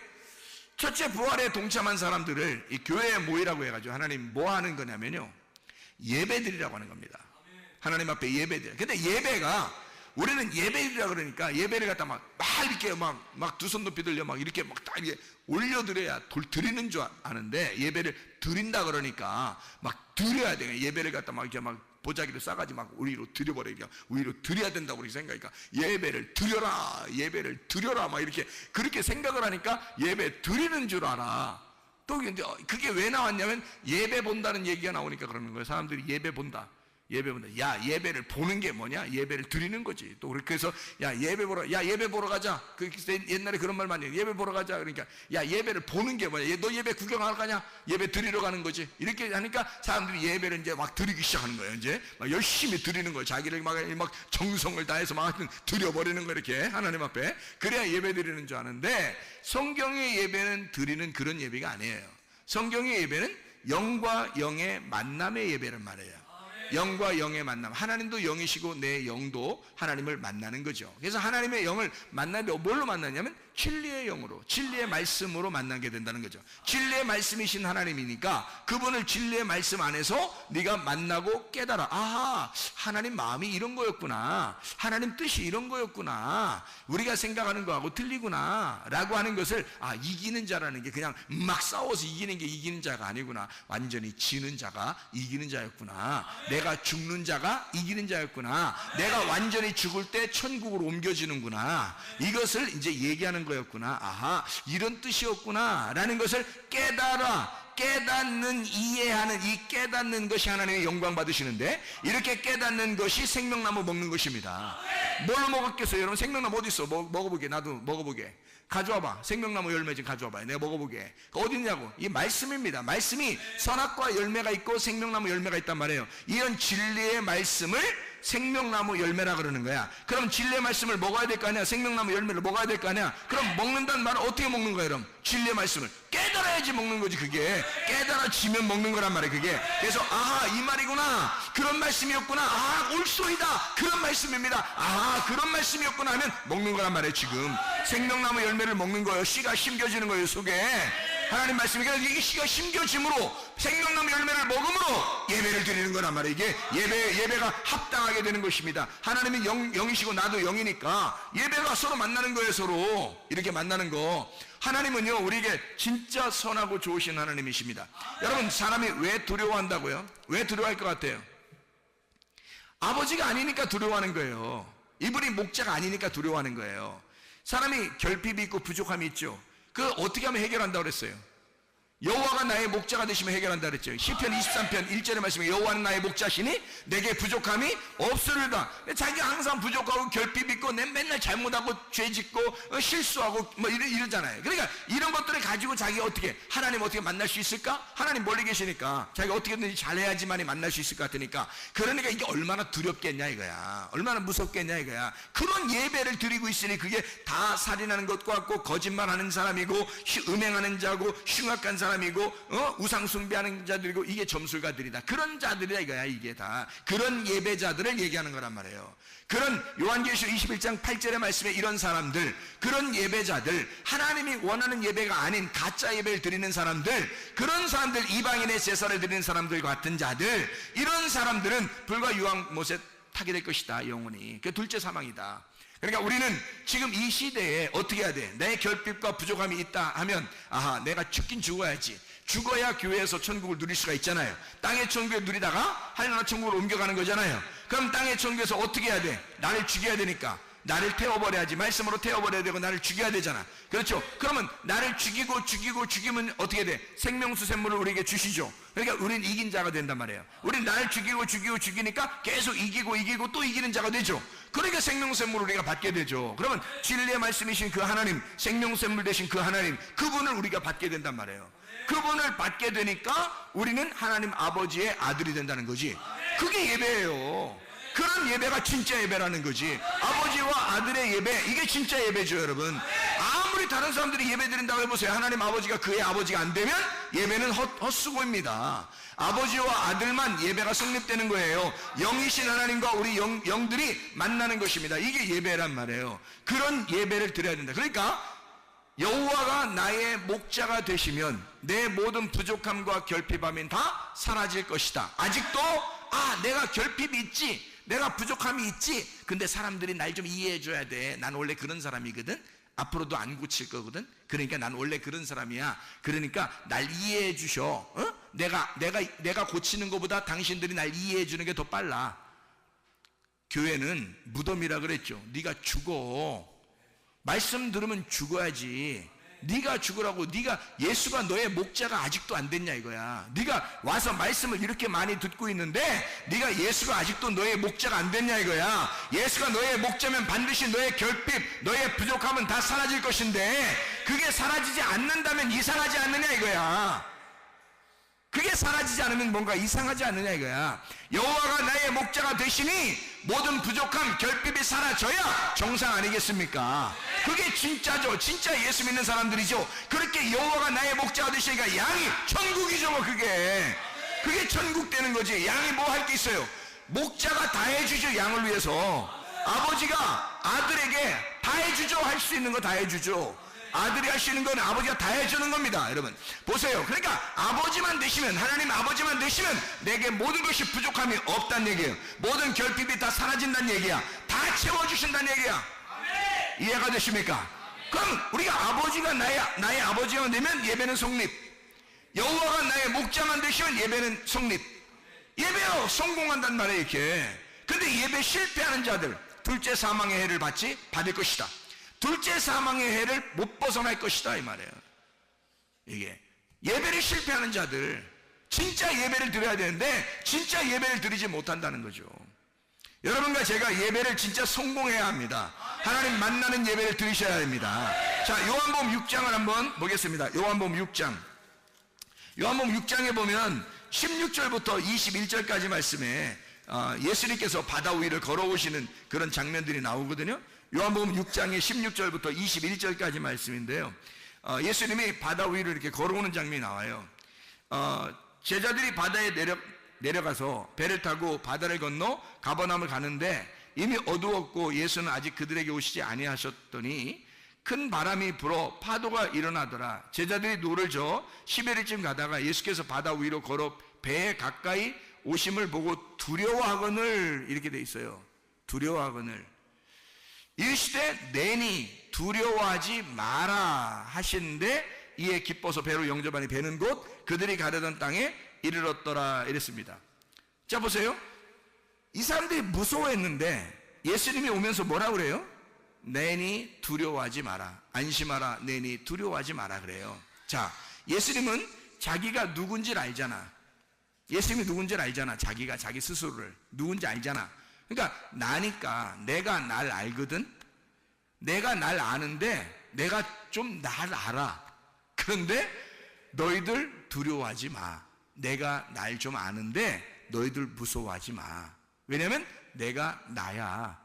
첫째 부활에 동참한 사람들을 이 교회에 모이라고 해가지고 하나님 뭐 하는 거냐면요, 예배드리라고 하는 겁니다. 하나님 앞에 예배드려. 근데 예배가, 우리는 예배드리라 그러니까 예배를 갖다 막 이렇게 막 두 손 높이 들려 막 이렇게 막 딱 이렇게 올려드려야 드리는 줄 아는데, 예배를 드린다 그러니까 막 드려야 돼. 예배를 갖다 막 이렇게 막 보자기를 싸가지 막 우리로 드려버리니까 우리로 드려야 된다고 그렇게 생각하니까 예배를 드려라, 예배를 드려라 막 이렇게 그렇게 생각을 하니까 예배 드리는 줄 알아. 또 근데 그게 왜 나왔냐면 예배 본다는 얘기가 나오니까 그러는 거예요. 사람들이 예배 본다. 예배 본다. 야, 예배를 보는 게 뭐냐? 예배를 드리는 거지. 또 그래서 야, 예배 보러 가자. 그 옛날에 그런 말 많이 해요. 예배 보러 가자. 그러니까 야, 예배를 보는 게 뭐냐? 너 예배 구경하러 가냐? 예배 드리러 가는 거지. 이렇게 하니까 사람들이 예배를 이제 막 드리기 시작하는 거예요. 이제 막 열심히 드리는 거예요. 자기를 막 정성을 다해서 막 드려버리는 거, 이렇게 하나님 앞에. 그래야 예배 드리는 줄 아는데, 성경의 예배는 드리는 그런 예배가 아니에요. 성경의 예배는 영과 영의 만남의 예배란 말이에요. 영과 영의 만남. 하나님도 영이시고 내 영도 하나님을 만나는 거죠. 그래서 하나님의 영을 만나는데 뭘로 만나냐면 진리의 영으로, 진리의 말씀으로 만나게 된다는 거죠. 진리의 말씀이신 하나님이니까 그분을 진리의 말씀 안에서 네가 만나고 깨달아. 아하, 하나님 마음이 이런 거였구나, 하나님 뜻이 이런 거였구나, 우리가 생각하는 거하고 틀리구나 라고 하는 것을, 이기는 자라는 게 그냥 막 싸워서 이기는 게 이기는 자가 아니구나, 완전히 지는 자가 이기는 자였구나, 내가 죽는 자가 이기는 자였구나, 내가 완전히 죽을 때 천국으로 옮겨지는구나, 이것을 이제 얘기하는 거였구나. 아하, 이런 뜻이었구나 라는 것을 깨닫는, 이해하는, 이 깨닫는 것이 하나님의 영광 받으시는데, 이렇게 깨닫는 것이 생명나무 먹는 것입니다. 뭘로 먹었겠어요? 여러분, 생명나무 어디 있어? 먹어보게. 나도 먹어보게. 가져와봐. 생명나무 열매 좀 가져와봐. 내가 먹어보게. 어디 있냐고. 이 말씀입니다. 말씀이 선악과 열매가 있고 생명나무 열매가 있단 말이에요. 이런 진리의 말씀을 생명나무 열매라 그러는 거야. 그럼 진리의 말씀을 먹어야 될 거 아니야? 생명나무 열매를 먹어야 될 거 아니야? 그럼 먹는다는 말은 어떻게 먹는 거야? 그럼 진리의 말씀을 깨달아야지 먹는 거지. 그게 깨달아지면 먹는 거란 말이야. 그게. 그래서 아하, 이 말이구나, 그런 말씀이었구나, 아, 올소이다, 그런 말씀입니다, 아하, 그런 말씀이었구나 하면 먹는 거란 말이에요. 지금 생명나무 열매를 먹는 거예요. 씨가 심겨지는 거예요, 속에. 하나님 말씀이니까 이게 씨가 심겨짐으로 생명나무 열매를 먹음으로 예배를 드리는 거란 말이에요. 이게 예배가 합당하게 되는 것입니다. 하나님이 영이시고 나도 영이니까 예배가 서로 만나는 거예요. 서로 이렇게 만나는 거. 하나님은요, 우리에게 진짜 선하고 좋으신 하나님이십니다. 여러분, 사람이 왜 두려워한다고요? 왜 두려워할 것 같아요? 아버지가 아니니까 두려워하는 거예요. 이분이 목자가 아니니까 두려워하는 거예요. 사람이 결핍이 있고 부족함이 있죠. 그 어떻게 하면 해결한다고 그랬어요? 여호와가 나의 목자가 되시면 해결한다 그랬죠. 시편 23편 1절의 말씀에 여호와는 나의 목자시니 내게 부족함이 없으리로다. 자기가 항상 부족하고 결핍 있고 맨날 잘못하고 죄짓고 실수하고 뭐 이러잖아요. 그러니까 이런 것들을 가지고 자기가 어떻게, 하나님 어떻게 만날 수 있을까? 하나님 멀리 계시니까 자기가 어떻게든지 잘해야지만이 만날 수 있을 것 같으니까. 그러니까 이게 얼마나 두렵겠냐 이거야. 얼마나 무섭겠냐 이거야. 그런 예배를 드리고 있으니 그게 다 살인하는 것과 같고 거짓말하는 사람이고 음행하는 자고 흉악한 사람이고 우상 숭배하는 자들이고 이게 점술가들이다. 그런 자들이다 이거야. 이게 다 그런 예배자들을 얘기하는 거란 말이에요. 그런 요한계시록 21장 8절의 말씀에 이런 사람들, 그런 예배자들, 하나님이 원하는 예배가 아닌 가짜 예배를 드리는 사람들, 그런 사람들, 이방인의 제사를 드리는 사람들 같은 자들, 이런 사람들은 불과 유황못에 타게 될 것이다. 영원히. 그 둘째 사망이다. 그러니까 우리는 지금 이 시대에 어떻게 해야 돼? 내 결핍과 부족함이 있다 하면 아하, 내가 죽긴 죽어야지. 죽어야 교회에서 천국을 누릴 수가 있잖아요. 땅의 천국에 누리다가 하늘나라 천국으로 옮겨가는 거잖아요. 그럼 땅의 천국에서 어떻게 해야 돼? 나를 죽여야 되니까 나를 태워버려야지. 말씀으로 태워버려야 되고 나를 죽여야 되잖아. 그렇죠? 그러면 나를 죽이면 어떻게 돼? 생명수 샘물을 우리에게 주시죠. 그러니까 우리는 이긴 자가 된단 말이에요. 우리는 나를 죽이니까 계속 이기고 또 이기는 자가 되죠. 그러니까 생명수 샘물을 우리가 받게 되죠. 그러면 진리의 말씀이신 그 하나님, 생명수 샘물 되신 그 하나님, 그분을 우리가 받게 된단 말이에요. 그분을 받게 되니까 우리는 하나님 아버지의 아들이 된다는 거지. 그게 예배예요. 그런 예배가 진짜 예배라는 거지. 아버지와 아들의 예배, 이게 진짜 예배죠, 여러분. 아무리 다른 사람들이 예배 드린다고 해보세요. 하나님 아버지가 그의 아버지가 안 되면 예배는 헛수고입니다. 아버지와 아들만 예배가 성립되는 거예요. 영이신 하나님과 우리 영들이 만나는 것입니다. 이게 예배란 말이에요. 그런 예배를 드려야 된다. 그러니까 여호와가 나의 목자가 되시면 내 모든 부족함과 결핍함이 다 사라질 것이다. 아직도 내가 결핍이 있지, 내가 부족함이 있지, 근데 사람들이 날 좀 이해해 줘야 돼. 난 원래 그런 사람이거든. 앞으로도 안 고칠 거거든. 그러니까 난 원래 그런 사람이야. 그러니까 날 이해해 주셔. 내가 고치는 것보다 당신들이 날 이해해 주는 게 더 빨라. 교회는 무덤이라 그랬죠. 네가 죽어. 말씀 들으면 죽어야지. 네가 죽으라고. 예수가 너의 목자가 아직도 안 됐냐 이거야. 네가 와서 말씀을 이렇게 많이 듣고 있는데 네가 예수가 아직도 너의 목자가 안 됐냐 이거야. 예수가 너의 목자면 반드시 너의 결핍, 너의 부족함은 다 사라질 것인데 그게 사라지지 않는다면 이상하지 않느냐 이거야. 그게 사라지지 않으면 뭔가 이상하지 않느냐 이거야. 여호와가 나의 목자가 되시니 모든 부족함, 결핍이 사라져야 정상 아니겠습니까? 그게 진짜죠. 진짜 예수 믿는 사람들이죠. 그렇게 여호와가 나의 목자가 되시니까 양이 천국이죠. 뭐 그게 천국 되는 거지. 양이 뭐 할 게 있어요? 목자가 다 해주죠. 양을 위해서. 아버지가 아들에게 다 해주죠. 할 수 있는 거 다 해주죠. 아들이 하시는 건 아버지가 다 해주는 겁니다. 여러분 보세요. 그러니까 아버지만 되시면, 하나님 아버지만 되시면 내게 모든 것이 부족함이 없다는 얘기예요. 모든 결핍이 다 사라진다는 얘기야. 다 채워주신다는 얘기야. 이해가 되십니까? 그럼 우리가 아버지가 나의 아버지가 되면 예배는 성립. 여호와가 나의 목자만 되시면 예배는 성립. 예배요 성공한단 말이에요. 이렇게. 근데 예배 실패하는 자들 둘째 사망의 해를 받을 것이다. 둘째 사망의 해를 못 벗어날 것이다 이 말이에요. 이게 예배를 실패하는 자들, 진짜 예배를 드려야 되는데 진짜 예배를 드리지 못한다는 거죠. 여러분과 제가 예배를 진짜 성공해야 합니다. 하나님 만나는 예배를 드리셔야 됩니다. 자, 요한복음 6장을 한번 보겠습니다. 요한복음 6장. 요한복음 6장에 보면 16절부터 21절까지 말씀에 예수님께서 바다 위를 걸어오시는 그런 장면들이 나오거든요. 요한복음 6장의 16절부터 21절까지 말씀인데요. 예수님이 바다 위를 이렇게 걸어오는 장면이 나와요. 제자들이 바다에 내려가서 배를 타고 바다를 건너 가버나움을 가는데 이미 어두웠고 예수는 아직 그들에게 오시지 아니하셨더니 큰 바람이 불어 파도가 일어나더라. 제자들이 노를 저어 10여리쯤 가다가 예수께서 바다 위로 걸어 배에 가까이 오심을 보고 두려워하거늘, 이렇게 돼 있어요. 두려워하거늘. 이르시되 내니 두려워하지 마라 하시는데 이에 기뻐서 배로 영접하니 배는 곧 그들이 가려던 땅에 이르렀더라 이랬습니다. 자 보세요. 이 사람들이 무서워했는데 예수님이 오면서 뭐라 그래요? 내니 두려워하지 마라. 안심하라. 내니 두려워하지 마라 그래요. 자, 예수님은 자기가 누군지를 알잖아. 예수님이 누군지를 알잖아. 자기가 자기 스스로를 누군지 알잖아. 그러니까 나니까 내가 날 알거든. 내가 날 아는데 내가 좀 날 알아. 그런데 너희들 두려워하지 마. 내가 날 좀 아는데 너희들 무서워하지 마. 왜냐면 내가 나야.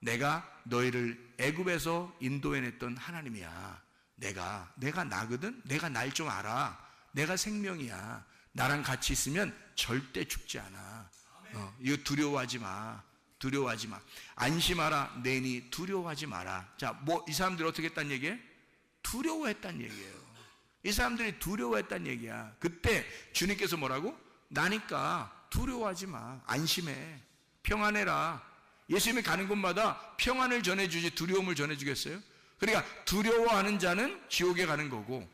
내가 너희를 애굽에서 인도해냈던 하나님이야. 내가 나거든. 내가 날 좀 알아. 내가 생명이야. 나랑 같이 있으면 절대 죽지 않아. 이거 두려워하지 마. 안심하라. 내니 두려워하지 마라. 자, 이 사람들이 어떻게 했단 얘기예요? 두려워했단 얘기예요. 이 사람들이 두려워했단 얘기야. 그때 주님께서 뭐라고? 나니까 두려워하지 마. 안심해. 평안해라. 예수님이 가는 곳마다 평안을 전해주지 두려움을 전해주겠어요? 그러니까 두려워하는 자는 지옥에 가는 거고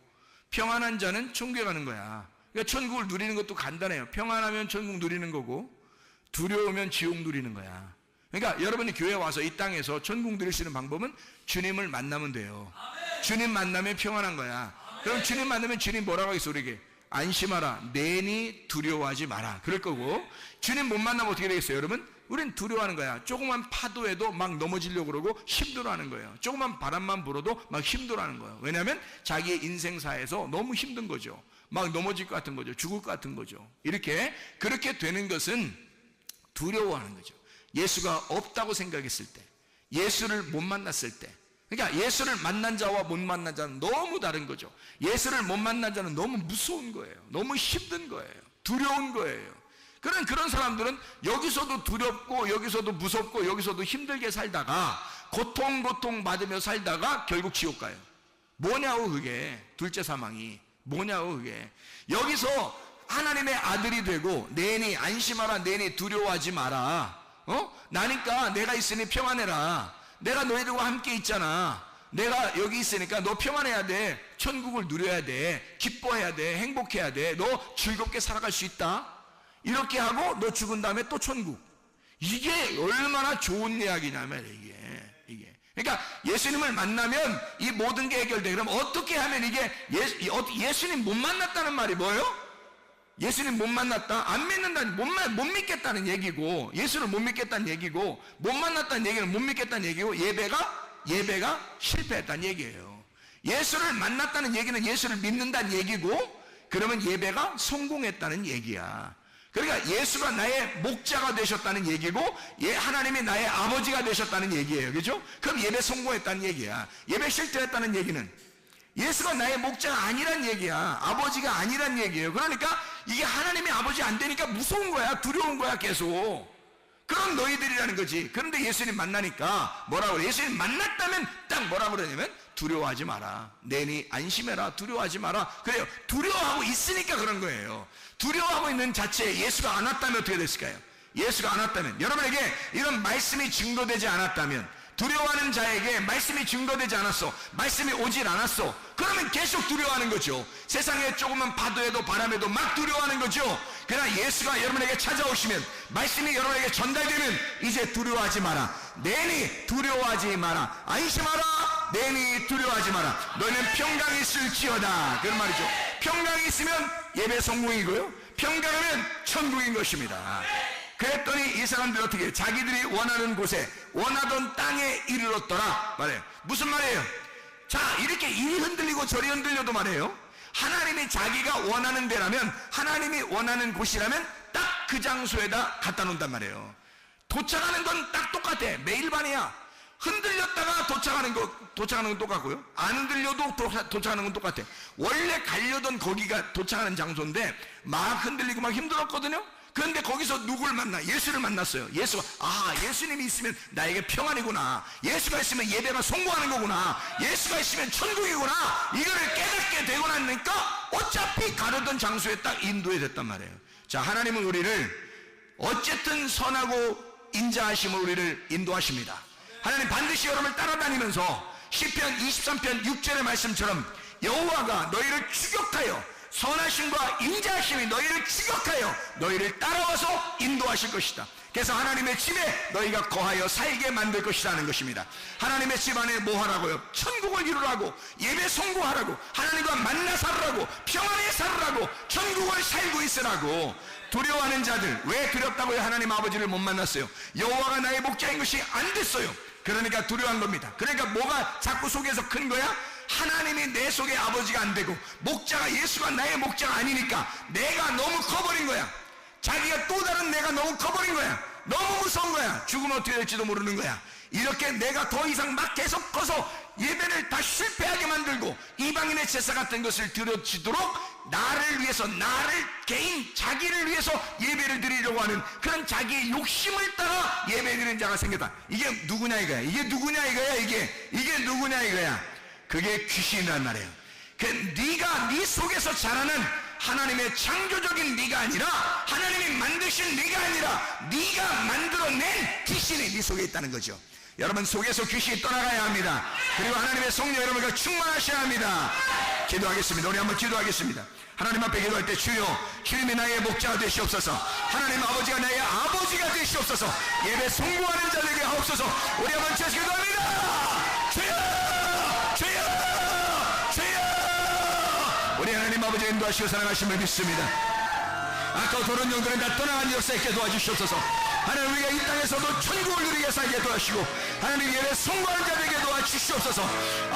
평안한 자는 천국에 가는 거야. 그러니까 천국을 누리는 것도 간단해요. 평안하면 천국 누리는 거고 두려우면 지옥 누리는 거야. 그러니까 여러분이 교회 와서 이 땅에서 천국 누릴 수 있는 방법은 주님을 만나면 돼요. 주님 만나면 평안한 거야. 그럼 주님 만나면 주님 뭐라고 하겠어 우리에게? 안심하라, 내니 두려워하지 마라 그럴 거고, 주님 못 만나면 어떻게 되겠어요 여러분? 우린 두려워하는 거야. 조그만 파도에도 막 넘어지려고 그러고 힘들어하는 거예요. 조그만 바람만 불어도 막 힘들어하는 거예요. 왜냐하면 자기의 인생사에서 너무 힘든 거죠. 막 넘어질 것 같은 거죠. 죽을 것 같은 거죠. 그렇게 되는 것은 두려워하는 거죠. 예수가 없다고 생각했을 때, 예수를 못 만났을 때, 그러니까 예수를 만난 자와 못 만난 자는 너무 다른 거죠. 예수를 못 만난 자는 너무 무서운 거예요. 너무 힘든 거예요. 두려운 거예요. 그런 사람들은 여기서도 두렵고 여기서도 무섭고 여기서도 힘들게 살다가 고통 받으며 살다가 결국 지옥 가요. 뭐냐고 그게. 둘째 사망이 뭐냐고 그게. 여기서 하나님의 아들이 되고 내니 안심하라, 내니 두려워하지 마라, 나니까 내가 있으니 평안해라, 내가 너희들과 함께 있잖아, 내가 여기 있으니까 너 평안해야 돼, 천국을 누려야 돼, 기뻐해야 돼, 행복해야 돼, 너 즐겁게 살아갈 수 있다, 이렇게 하고 너 죽은 다음에 또 천국. 이게 얼마나 좋은 이야기냐면 이게 그러니까 예수님을 만나면 이 모든 게 해결돼. 그럼 어떻게 하면 이게 예수님 못 만났다는 말이 뭐예요? 예수님 못 만났다, 안 믿는다는, 못 믿겠다는 얘기고, 예수를 못 믿겠다는 얘기고, 못 만났다는 얘기는 못 믿겠다는 얘기고, 예배가 실패했다는 얘기예요. 예수를 만났다는 얘기는 예수를 믿는다는 얘기고, 그러면 예배가 성공했다는 얘기야. 그러니까 예수가 나의 목자가 되셨다는 얘기고, 하나님이 나의 아버지가 되셨다는 얘기예요. 그죠? 그럼 예배 성공했다는 얘기야. 예배 실패했다는 얘기는 예수가 나의 목자가 아니란 얘기야. 아버지가 아니란 얘기예요. 그러니까 이게 하나님의 아버지 안 되니까 무서운 거야. 두려운 거야 계속. 그런 너희들이라는 거지. 그런데 예수님 만나니까 뭐라고 그래? 예수님 만났다면 딱 뭐라고 그러냐면 두려워하지 마라, 내니 안심해라, 두려워하지 마라. 그래요. 두려워하고 있으니까 그런 거예요. 두려워하고 있는 자체에 예수가 안 왔다면 어떻게 됐을까요? 예수가 안 왔다면, 여러분에게 이런 말씀이 증거되지 않았다면, 두려워하는 자에게 말씀이 증거되지 않았어, 말씀이 오질 않았어, 그러면 계속 두려워하는 거죠. 세상에 조금만 파도에도 바람에도 막 두려워하는 거죠. 그러나 예수가 여러분에게 찾아오시면, 말씀이 여러분에게 전달되면 이제 두려워하지 마라, 내니 두려워하지 마라, 안심하라, 내니 두려워하지 마라, 너희는 평강이 있을지어다. 그런 말이죠. 평강이 있으면 예배 성공이고요, 평강하면 천국인 것입니다. 그랬더니 이 사람들이 어떻게 해요? 자기들이 원하는 곳에, 원하던 땅에 이르렀더라 말해요. 무슨 말이에요? 자, 이렇게 이리 흔들리고 저리 흔들려도 말이에요, 하나님이 자기가 원하는 데라면, 하나님이 원하는 곳이라면 딱 그 장소에다 갖다 놓는단 말이에요. 도착하는 건 딱 똑같아. 매일 반이야. 흔들렸다가 도착하는 건 똑같고요, 안 흔들려도 도착하는 건 똑같아. 원래 가려던 거기가 도착하는 장소인데 막 흔들리고 막 힘들었거든요. 그런데 거기서 누굴 만나? 예수를 만났어요. 예수가, 예수님이 있으면 나에게 평안이구나, 예수가 있으면 예배가 성공하는 거구나, 예수가 있으면 천국이구나, 이거를 깨닫게 되고 나니까 어차피 가려던 장소에 딱 인도해 됐단 말이에요. 자, 하나님은 우리를 어쨌든 선하고 인자하심으로 우리를 인도하십니다. 하나님 반드시 여러분을 따라다니면서 시편 23편 6절의 말씀처럼 여호와가 너희를 추격하여, 선하심과 인자하심이 너희를 추격하여 너희를 따라와서 인도하실 것이다. 그래서 하나님의 집에 너희가 거하여 살게 만들 것이라는 것입니다. 하나님의 집 안에 뭐 하라고요? 천국을 이루라고, 예배 성공하라고, 하나님과 만나 살으라고, 평안에 살으라고, 천국을 살고 있으라고. 두려워하는 자들, 왜 두렵다고요? 하나님 아버지를 못 만났어요. 여호와가 나의 목자인 것이 안 됐어요. 그러니까 두려워한 겁니다. 그러니까 뭐가 자꾸 속에서 큰 거야? 하나님이 내 속에 아버지가 안 되고, 목자가 예수가 나의 목자가 아니니까 내가 너무 커버린 거야. 자기가 또 다른 내가 너무 커버린 거야. 너무 무서운 거야. 죽으면 어떻게 될지도 모르는 거야. 이렇게 내가 더 이상 막 계속 커서 예배를 다 실패하게 만들고 이방인의 제사 같은 것을 드려지도록 나를 위해서, 나를 개인 자기를 위해서 예배를 드리려고 하는 그런 자기의 욕심을 따라 예배 드리는 자가 생겼다. 이게 누구냐 이거야. 이게 누구냐 이거야. 이게 누구냐 이거야. 그게 귀신이란 말이에요. 네가 네 속에서 자라는 하나님의 창조적인 네가 아니라 하나님이 만드신 네가 아니라 네가 만들어낸 귀신이 네 속에 있다는 거죠. 여러분 속에서 귀신이 떠나가야 합니다. 그리고 하나님의 성령 여러분과 충만하셔야 합니다. 기도하겠습니다. 우리 한번 기도하겠습니다. 하나님 앞에 기도할 때 주여, 주님이 나의 목자가 되시옵소서. 하나님 아버지가 나의 아버지가 되시옵소서. 예배 성공하는 자 되게 하옵소서. 우리 한번 같이 기도합니다. 주여, 주여, 주여. 우리 하나님 아버지 인도하시고 사랑하심을 믿습니다. 아까 도른 영들은 다 떠나간 역사 있게 도와주시옵소서. 하나님 우리가 이 땅에서도 천국을 누리게 살게 도와주시고 하나님 예배 성공하는 자 되게 도와주시옵소서.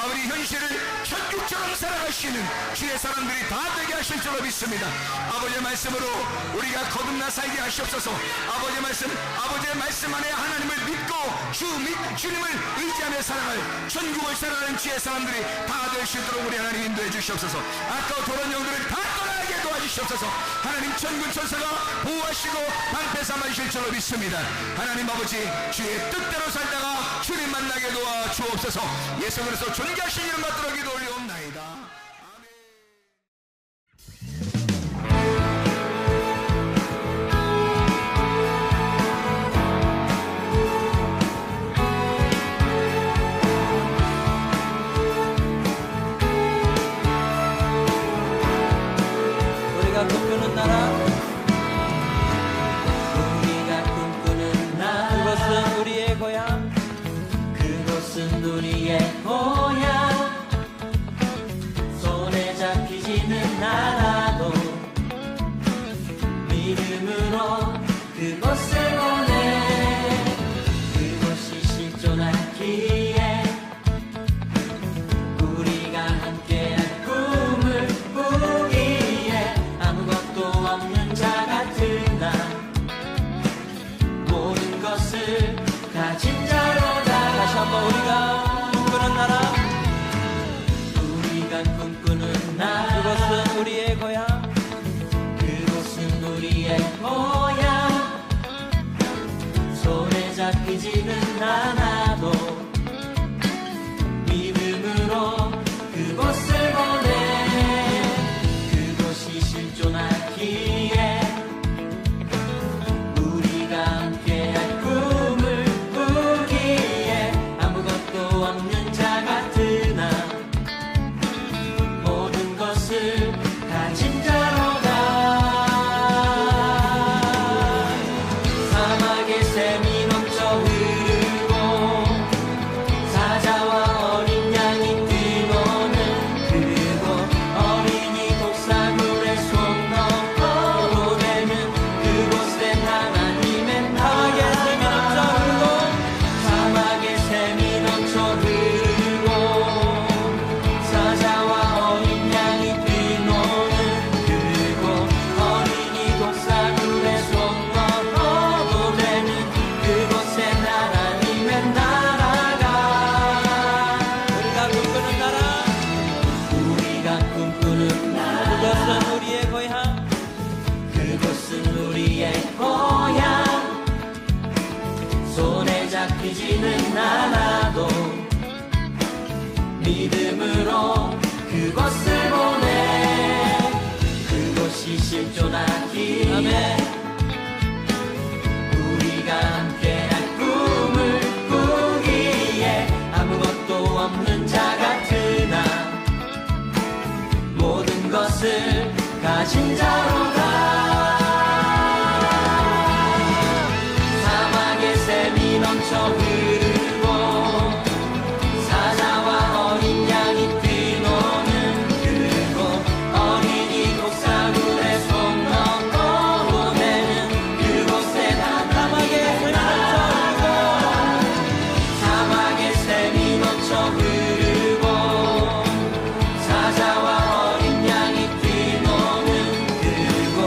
우리 현실을 천국처럼 살아가시는 주의 사람들이 다 되게 하실 줄로 믿습니다. 아버지의 말씀으로 우리가 거듭나 살게 하시옵소서. 아버지의 말씀 안에 하나님을 믿고 주님을 의지하며 살아갈 천국을 살아가는 주의 사람들이 다 될 수 있도록 우리 하나님 인도해 주시옵소서. 아까 도른 영들을 다 떠나게 도와주시옵소서. 하나님 천군 천사가 보호하시고 방패 삼아주실 줄로 믿습니다. 하나님 아버지 주의 뜻대로 살다가 주님 만나게 도와 주옵소서. 예수 그리스도 존귀하신 이름 받들어 기도 올리옵나이다.
우리가 꿈꾸는 나라, 그것은 우리의 고향,
그곳은 우리의 고향. 손에 잡히지는 않아도 믿음으로 그곳을 보내. 그곳이 실존하기에 우리가 함께한 꿈을 꾸기에 아무것도 없는 자 같은 나 모든 것을 가진 자로다.
다시 한번 우리가 꿈꾸는 나라,
우리가 꿈꾸는 나라,
그것은 우리의 고향,
그곳은 우리의 고향. 손에 잡히지는 않아도 믿음으로 그곳을 보내. 그곳이 실존하기에 우리가 함께할 꿈을 꾸기에 아무것도 없는 자 같은 나 모든 것을 가진 자로다. 사막의 샘이 넘쳐 흐르고 사자와 어린 양이 뛰노는 그곳, 어린이 독사물에 손 넣고 되는 그곳엔 하나님의 사막의 샘이 넘쳐 흐르고 사자와 어린 양이 뛰노는 그곳, 어린이 독사물에 손 넣어도 되는 그곳엔 하나님의 나라가.
우리가 꿈꾸는 나라,
우리가 꿈꾸는 나라,
그것은 우리의 고향,
그곳은 우리의 고향. 손에 잡히지는 않아도 믿음으로 그곳을 보내. 그곳이 실존하기에
아멘.
우리가 함께할 꿈을 꾸기에 아무것도 없는 자 같은 나 모든 것을 가진 자로다. 사막의 샘이 넘쳐 흐르고 사자와 어린 양이 뛰노는 그곳, 어린이 독사물에 손 넣고 되는 그곳에 사막의 샘이 넘쳐 흐르고 사자와 어린 양이 뛰노는 그곳,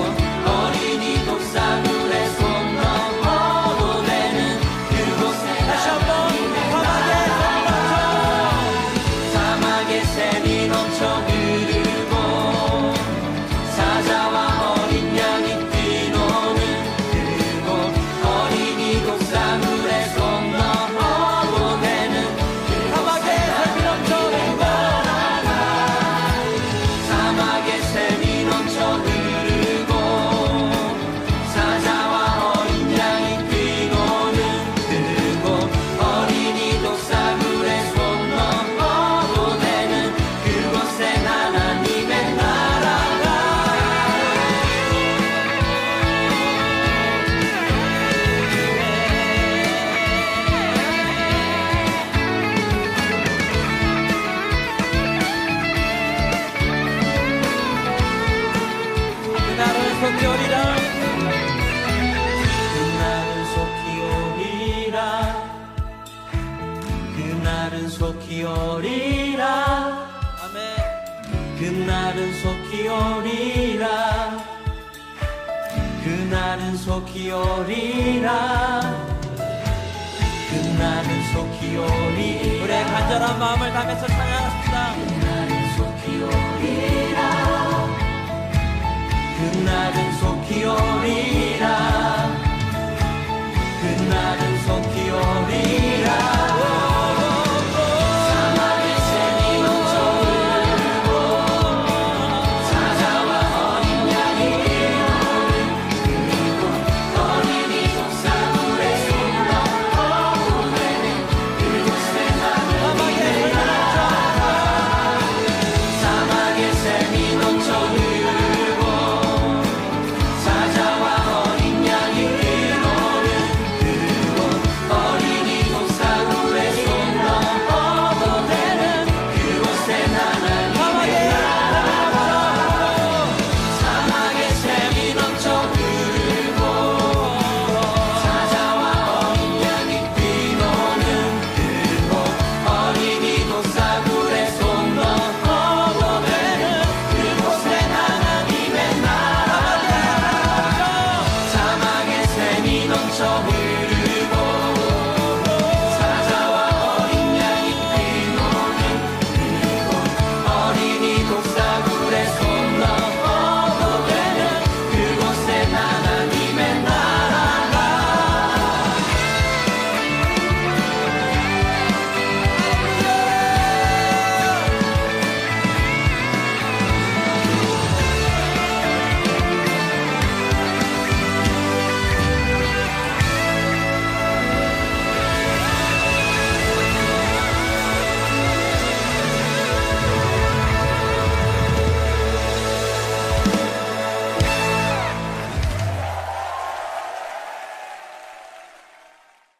속히 오리라
아멘.
그날은 속히 오리라 그날은 속히 오리라 그날은 속히 오리라
우리의 간절한 마음을 담아서 찬양합시다.
그날은 속히 오리라 그날은 속히 오리라